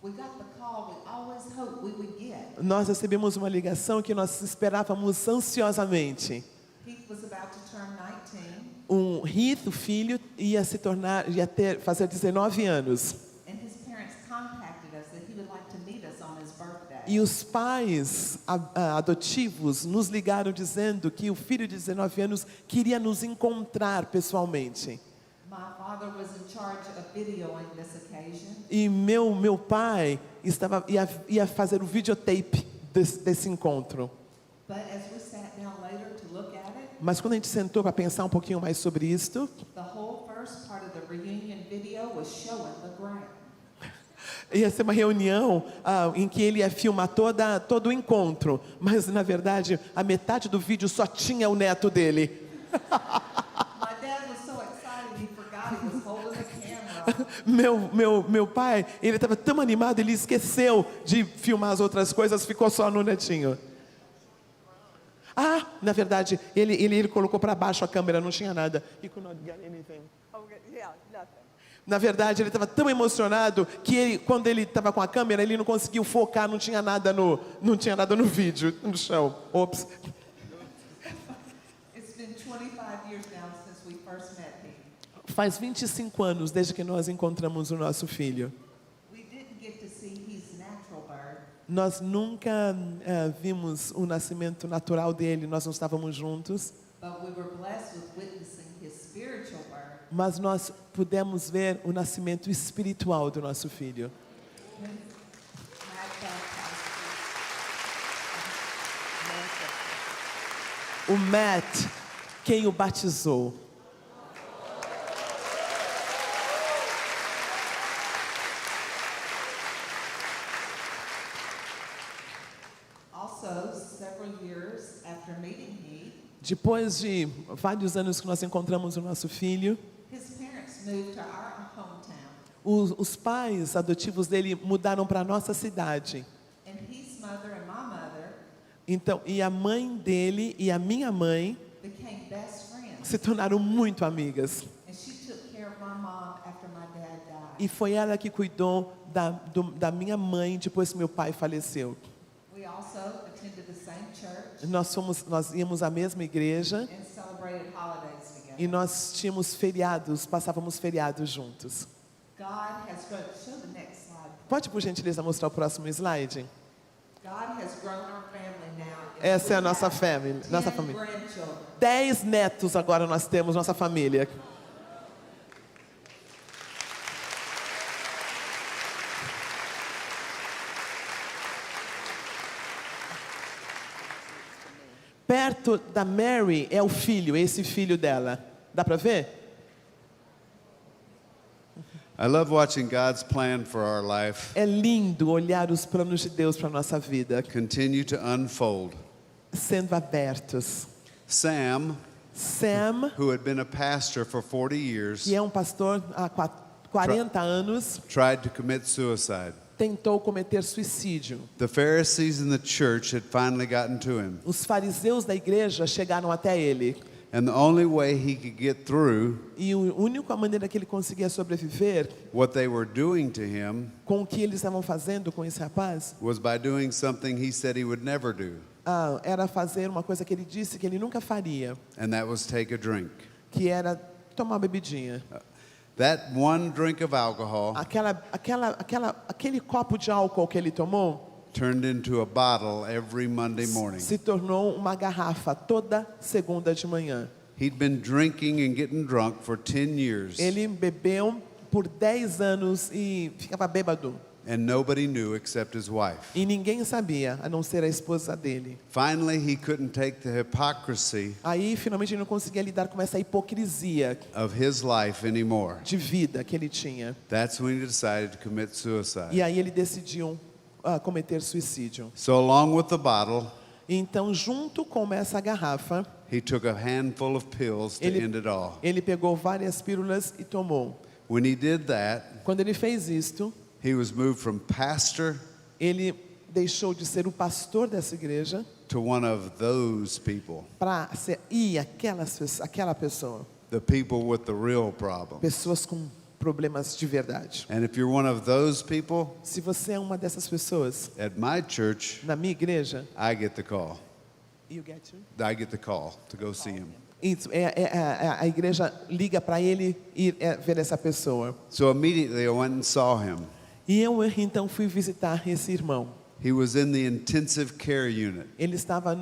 we got the call we always hoped we would get. nós recebemos uma ligação que nós esperávamos ansiosamente. Heath was about to turn 19, Heath, o filho, fazer 19 anos. and his parents contacted us that he would like to meet us on his birthday. E os pais adotivos nos ligaram dizendo que o filho de 19 anos queria nos encontrar pessoalmente. My father was in charge of videoing this occasion. E meu pai ia fazer o videotape desse encontro. But as we sat down later to look at it, Mas quando a gente sentou para pensar um pouquinho mais sobre isto, the whole first part of the reunion video was showing the ground. ia ser uma reunião em que ele ia filmar todo o encontro. Mas, na verdade, a metade do vídeo só tinha o neto dele. My dad was so excited he forgot he was holding the camera. Meu pai, ele estava tão animado, ele esqueceu de filmar as outras coisas, ficou só no netinho. Na verdade, ele colocou para baixo a câmera, não tinha nada. He could not get anything. Okay, yeah, nothing. Na verdade, ele estava tão emocionado que quando ele estava com a câmera, ele não conseguiu focar, não tinha nada no vídeo, no chão. Ops. It's been 25 years now since we first met him. Faz 25 anos desde que nós encontramos o nosso filho. We didn't get to see his natural birth, Nós nunca vimos o nascimento natural dele, nós não estávamos juntos, but we were blessed with witnessing his spiritual birth. mas nós pudemos ver o nascimento espiritual do nosso filho. Matt baptized O Matt, quem o batizou. Also, several years after meeting Heath, Depois de vários anos que nós encontramos o nosso filho, his parents moved to our hometown. os pais adotivos dele mudaram para a nossa cidade. And his mother and my mother Então, e a mãe dele e a minha mãe became best friends. se tornaram muito amigas. And she took care of my mom after my dad died. E foi ela que cuidou da minha mãe depois que meu pai faleceu. We also attended the same church Nós íamos à mesma igreja and celebrated holidays together. e nós tínhamos feriados, passávamos feriados juntos. God has grown. Show the next slide. Pode, por gentileza, mostrar o próximo slide? God has grown our family now. Essa é a nossa We have família. 10 Nossa família. grandchildren. 10 netos agora nós temos, nossa família. Perto da Mary é o filho, esse filho dela. Dá para ver? I love watching God's plan for our life É lindo olhar os planos de Deus para a nossa vida, continue to unfold. sendo abertos. Sam, Sam, who had been a pastor for 40 years, que é um pastor há 40 anos, tried to commit suicide. tentou cometer suicídio. The Pharisees in the church had finally gotten to him, Os fariseus da igreja chegaram até ele. and the only way he could get through E a única maneira que ele conseguia sobreviver what they were doing to him com o que eles estavam fazendo com esse rapaz was by doing something he said he would never do, era fazer uma coisa que ele disse que ele nunca faria, and that was take a drink. que era tomar uma bebidinha. That one drink of alcohol Aquele copo de álcool que ele tomou turned into a bottle every Monday morning. se tornou uma garrafa toda segunda de manhã. He'd been drinking and getting drunk for 10 years, Ele bebeu por 10 anos e ficava bêbado. and nobody knew except his wife. E ninguém sabia, a não ser a esposa dele. Finally, he couldn't take the hypocrisy Aí, finalmente, ele não conseguia lidar com essa hipocrisia of his life anymore. de vida que ele tinha. That's when he decided to commit suicide. E aí ele decidiu cometer suicídio. So along with the bottle, Então, junto com essa garrafa, he took a handful of pills to Ele- end it all. ele pegou várias pílulas e tomou. When he did that, Quando ele fez isto, he was moved from pastor ele deixou de ser o pastor dessa igreja to one of those people, para ser aquela pessoa. the people with the real problem. Pessoas com problemas de verdade. And if you're one of those people, Se você é uma dessas pessoas, at my church, na minha igreja, I get the call. you get to? I get the call to go see him. Isso, a igreja liga para ele ir ver essa pessoa. So immediately I went and saw him. E eu então fui visitar esse irmão. He was in the intensive care unit. Ele estava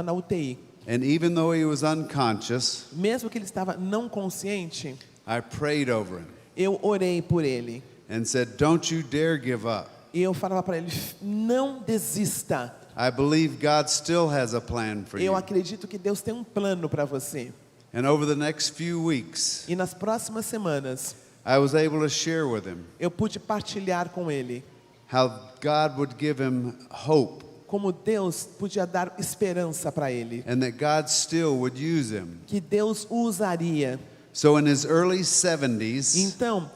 na UTI. And even though he was unconscious, Mesmo que ele estava não consciente, I prayed over him eu orei por ele. and said, "Don't you dare give up. E eu falava para ele, não desista. I believe God still has a plan for Eu you." acredito que Deus tem um plano para você. And over the next few weeks, E nas próximas semanas, I was able to share with him eu pude partilhar com ele how God would give him hope como Deus podia dar esperança para ele. and that God still would use him. Que Deus o usaria. So in his early 70s, Então,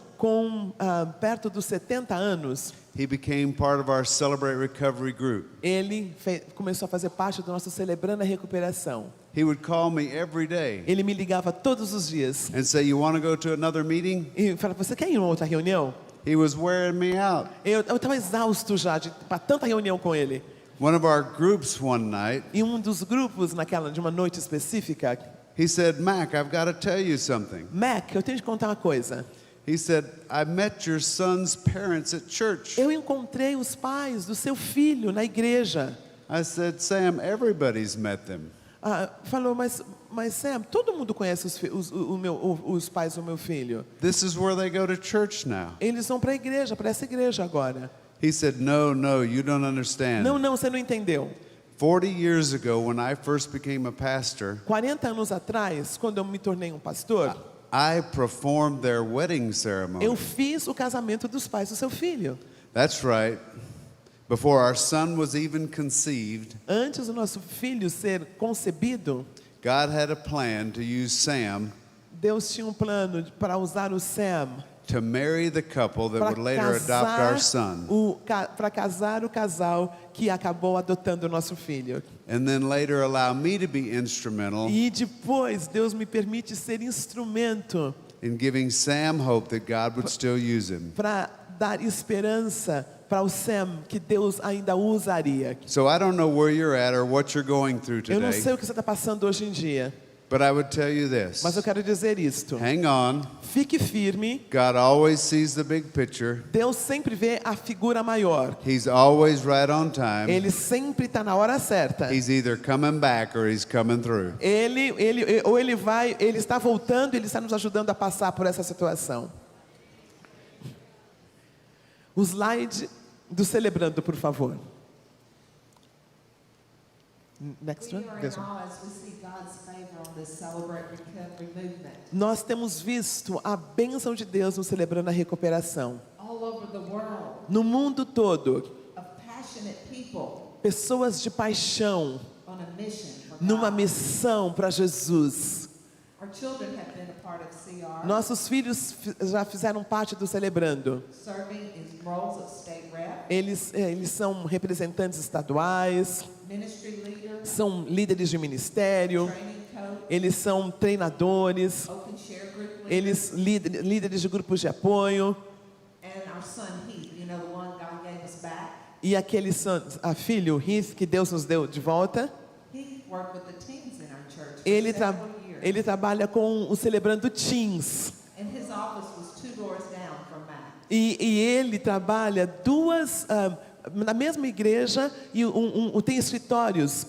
perto dos 70 anos, he became part of our Celebrate Recovery group. ele começou a fazer parte do nosso Celebrando a Recuperação. He would call me every day Ele me ligava todos os dias and say, "You want to go to another meeting?" e falava, você quer ir a uma outra reunião? He was wearing me out. Eu estava exausto já para tanta reunião com ele. One of our groups one night, E um dos grupos de uma noite específica, he said, "Mac, I've got to tell you something." Mac, eu tenho que contar uma coisa. He said, "I met your son's parents at church." Eu encontrei os pais do seu filho na igreja. I said, "Sam, everybody's met them." Falou, mas Sam, todo mundo conhece os pais do meu filho. This is where they go to church now. Eles vão para a igreja, para essa igreja agora. He said, No, you don't understand. Não, você não entendeu. 40 years ago, when I first became a pastor, 40 anos atrás, quando eu me tornei um pastor, I performed their wedding ceremony. eu fiz o casamento dos pais do seu filho. That's right. before our son was even conceived, Antes do nosso filho ser concebido, God had a plan to use Sam Deus tinha um plano para usar o Sam to marry the couple that para would later adopt our son, para casar o casal que acabou adotando o nosso filho. and then later allow me to be instrumental E depois Deus me permite ser instrumento in giving Sam hope that God would still use him. para dar esperança para o Sam que Deus ainda usaria. So I don't know where you're at or what you're going through Eu não today, sei o que você está passando hoje em dia, but I would tell you this. mas eu quero dizer isto. Hang on. Fique firme. God always sees the big picture. Deus sempre vê a figura maior. He's always right on time. Ele sempre está na hora certa. He's either coming back or he's coming through. Ele está voltando, ele está nos ajudando a passar por essa situação. O slide do Celebrando, por favor. Next one. We are This in one. awe as we see God's favor on this Celebrate Recovery movement. Nós temos visto a bênção de Deus no Celebrando a Recuperação. All over the world, No mundo todo, of passionate people pessoas de paixão, on a mission for numa God. missão para Jesus. Our children have been a part of CR, Nossos filhos já fizeram parte do Celebrando. serving in roles of state rep, Eles são representantes estaduais, ministry leaders, são líderes de ministério, training coach, eles são treinadores, open share group leaders, eles líderes de grupos de apoio. and our son Heath, you know, the one God gave us back. E aquele filho, Heath, que Deus nos deu de volta, He worked with the teens in our church for ele several years, ele trabalha com o Celebrando Teens. and his office was 2 doors down from mine. E ele trabalha na mesma igreja e tem escritórios,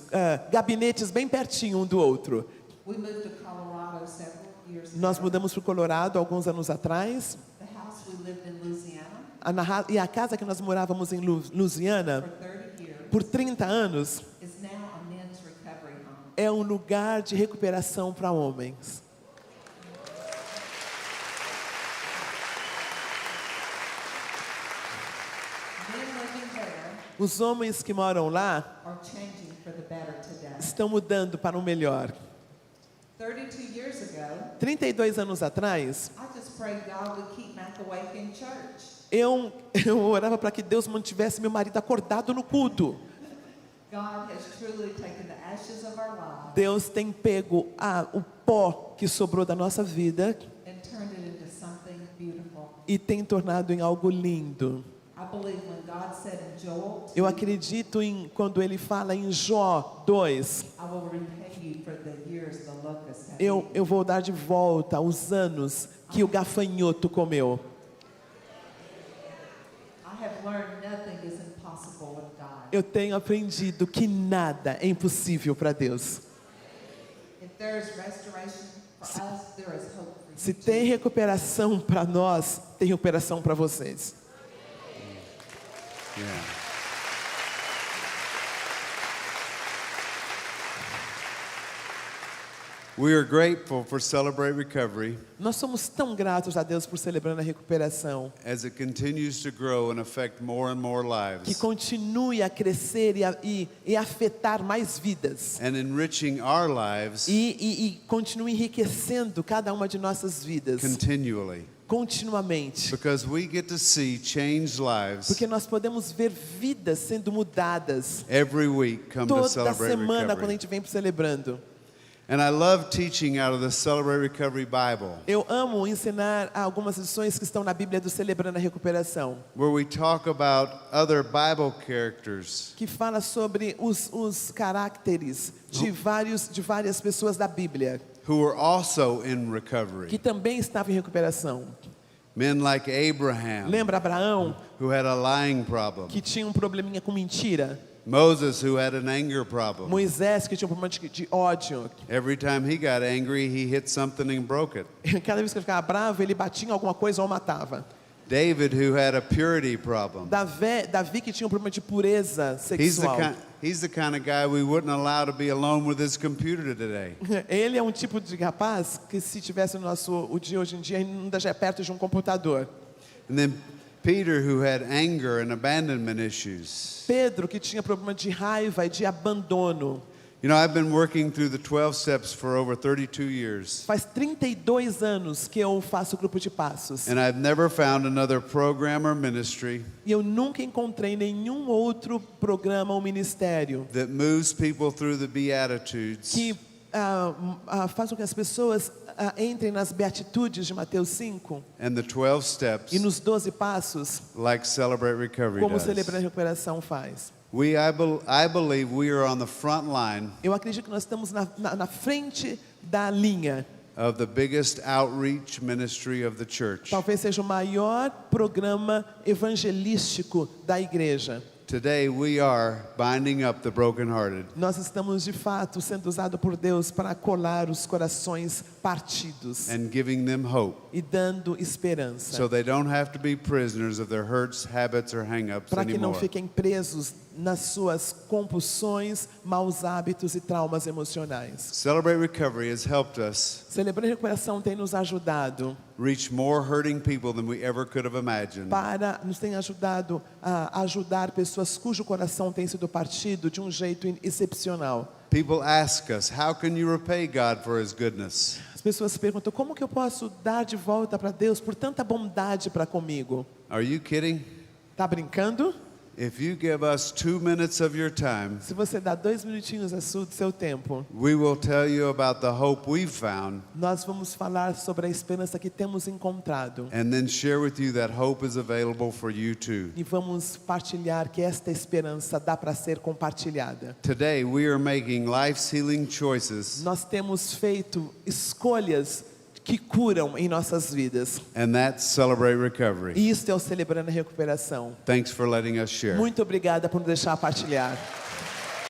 gabinetes bem pertinho um do outro. We moved to Colorado several years Nós ago. mudamos para o Colorado alguns anos atrás. The house we lived in Louisiana E a casa que nós morávamos em Louisiana for 30 years por 30 anos is now a men's recovery home. é um lugar de recuperação para homens. Men living there Os homens que moram lá are changing for the better today. estão mudando para o melhor. 32 years ago, 32 anos atrás, I just prayed God would keep Mac awake in church. eu orava para que Deus mantivesse meu marido acordado no culto. God has truly taken the ashes of our lives Deus tem pego o pó que sobrou da nossa vida and turned it into something beautiful. e tem tornado em algo lindo. I believe when God said in Joel, Eu acredito quando ele fala em Jó 2, I will repay you for the years the locusts have eu eaten. vou dar de volta os anos que o gafanhoto comeu. I have learned nothing is impossible with God. Eu tenho aprendido que nada é impossível para Deus. If there is restoration for us, there is hope for Se you too. tem recuperação para nós, tem recuperação para vocês. Yeah. We are grateful for Celebrate Recovery Nós somos tão gratos a Deus por celebrando a recuperação, as it continues to grow and affect more and more que lives continue a crescer e afetar mais vidas. and enriching our lives E continue enriquecendo cada uma de nossas vidas, continually, continuamente. because we get to see changed lives Porque nós podemos ver vidas sendo mudadas every week come to toda Celebrate semana quando a Recovery. gente vem para Celebrando. And I love teaching out of the Celebrate Recovery Bible, Eu amo ensinar algumas lições que estão na Bíblia do Celebrando a Recuperação, where we talk about other Bible characters que fala sobre os caracteres de várias pessoas da Bíblia, who were also in que recovery. também estavam em recuperação. Men like Abraham, Lembra Abraão, who had a lying problem. que tinha um probleminha com mentira? Moses, who had an anger problem. Moisés, que tinha um problema de ódio. Every time he got angry, he hit something and broke it. Cada vez que ele ficava bravo, ele batia em alguma coisa ou matava. David, who had a purity problem. Davi, que tinha um problema de pureza sexual. He's the kind of guy we wouldn't allow to be alone with his computer today. Ele é um tipo de rapaz que, se tivesse o dia hoje em dia, ele não deixaria perto de um computador. And then Peter, who had anger and abandonment issues. Pedro, que tinha problema de raiva e de abandono. You know, I've been working through the 12 steps for over 32 years. Faz 32 anos que eu faço grupo de passos. And I've never found another program or ministry E eu nunca encontrei nenhum outro programa ou ministério that moves people through the Beatitudes que faz com que as pessoas entrem nas beatitudes de Mateus 5 and the 12 steps e nos 12 passos, like Celebrate Recovery como does. Celebrando a Recuperação faz. I believe we are on the front line Eu acredito que nós estamos na frente da linha. of the biggest outreach ministry of the church. Talvez seja o maior programa evangelístico da igreja. Today we are binding up the brokenhearted Nós estamos de fato sendo usados por Deus para colar os corações partidos and giving them hope e dando esperança, so they don't have to be prisoners of their hurts, habits, or hang-ups para que não anymore. fiquem presos nas suas compulsões, maus hábitos e traumas emocionais. Celebrate Recovery has helped us Celebrando a Recuperação tem nos ajudado reach more hurting people than we ever could have imagined. nos tem ajudado a ajudar pessoas cujo coração tem sido partido de um jeito excepcional. People ask us, how can you repay God for His goodness? As pessoas perguntam, como que eu posso dar de volta para Deus por tanta bondade para comigo? Are you kidding? Tá brincando? If you give us 2 minutes of your time, Se você dá 2 minutinhos do seu tempo, we will tell you about the hope we've found nós vamos falar sobre a esperança que temos encontrado. and then share with you that hope is available for you too. E vamos partilhar que esta esperança dá para ser compartilhada. Today we are making life-healing choices, Nós temos feito escolhas que curam em nossas vidas. and that's Celebrate Recovery. E isto é o Celebrando a Recuperação. Thanks for letting us share. Muito obrigada por nos deixar partilhar.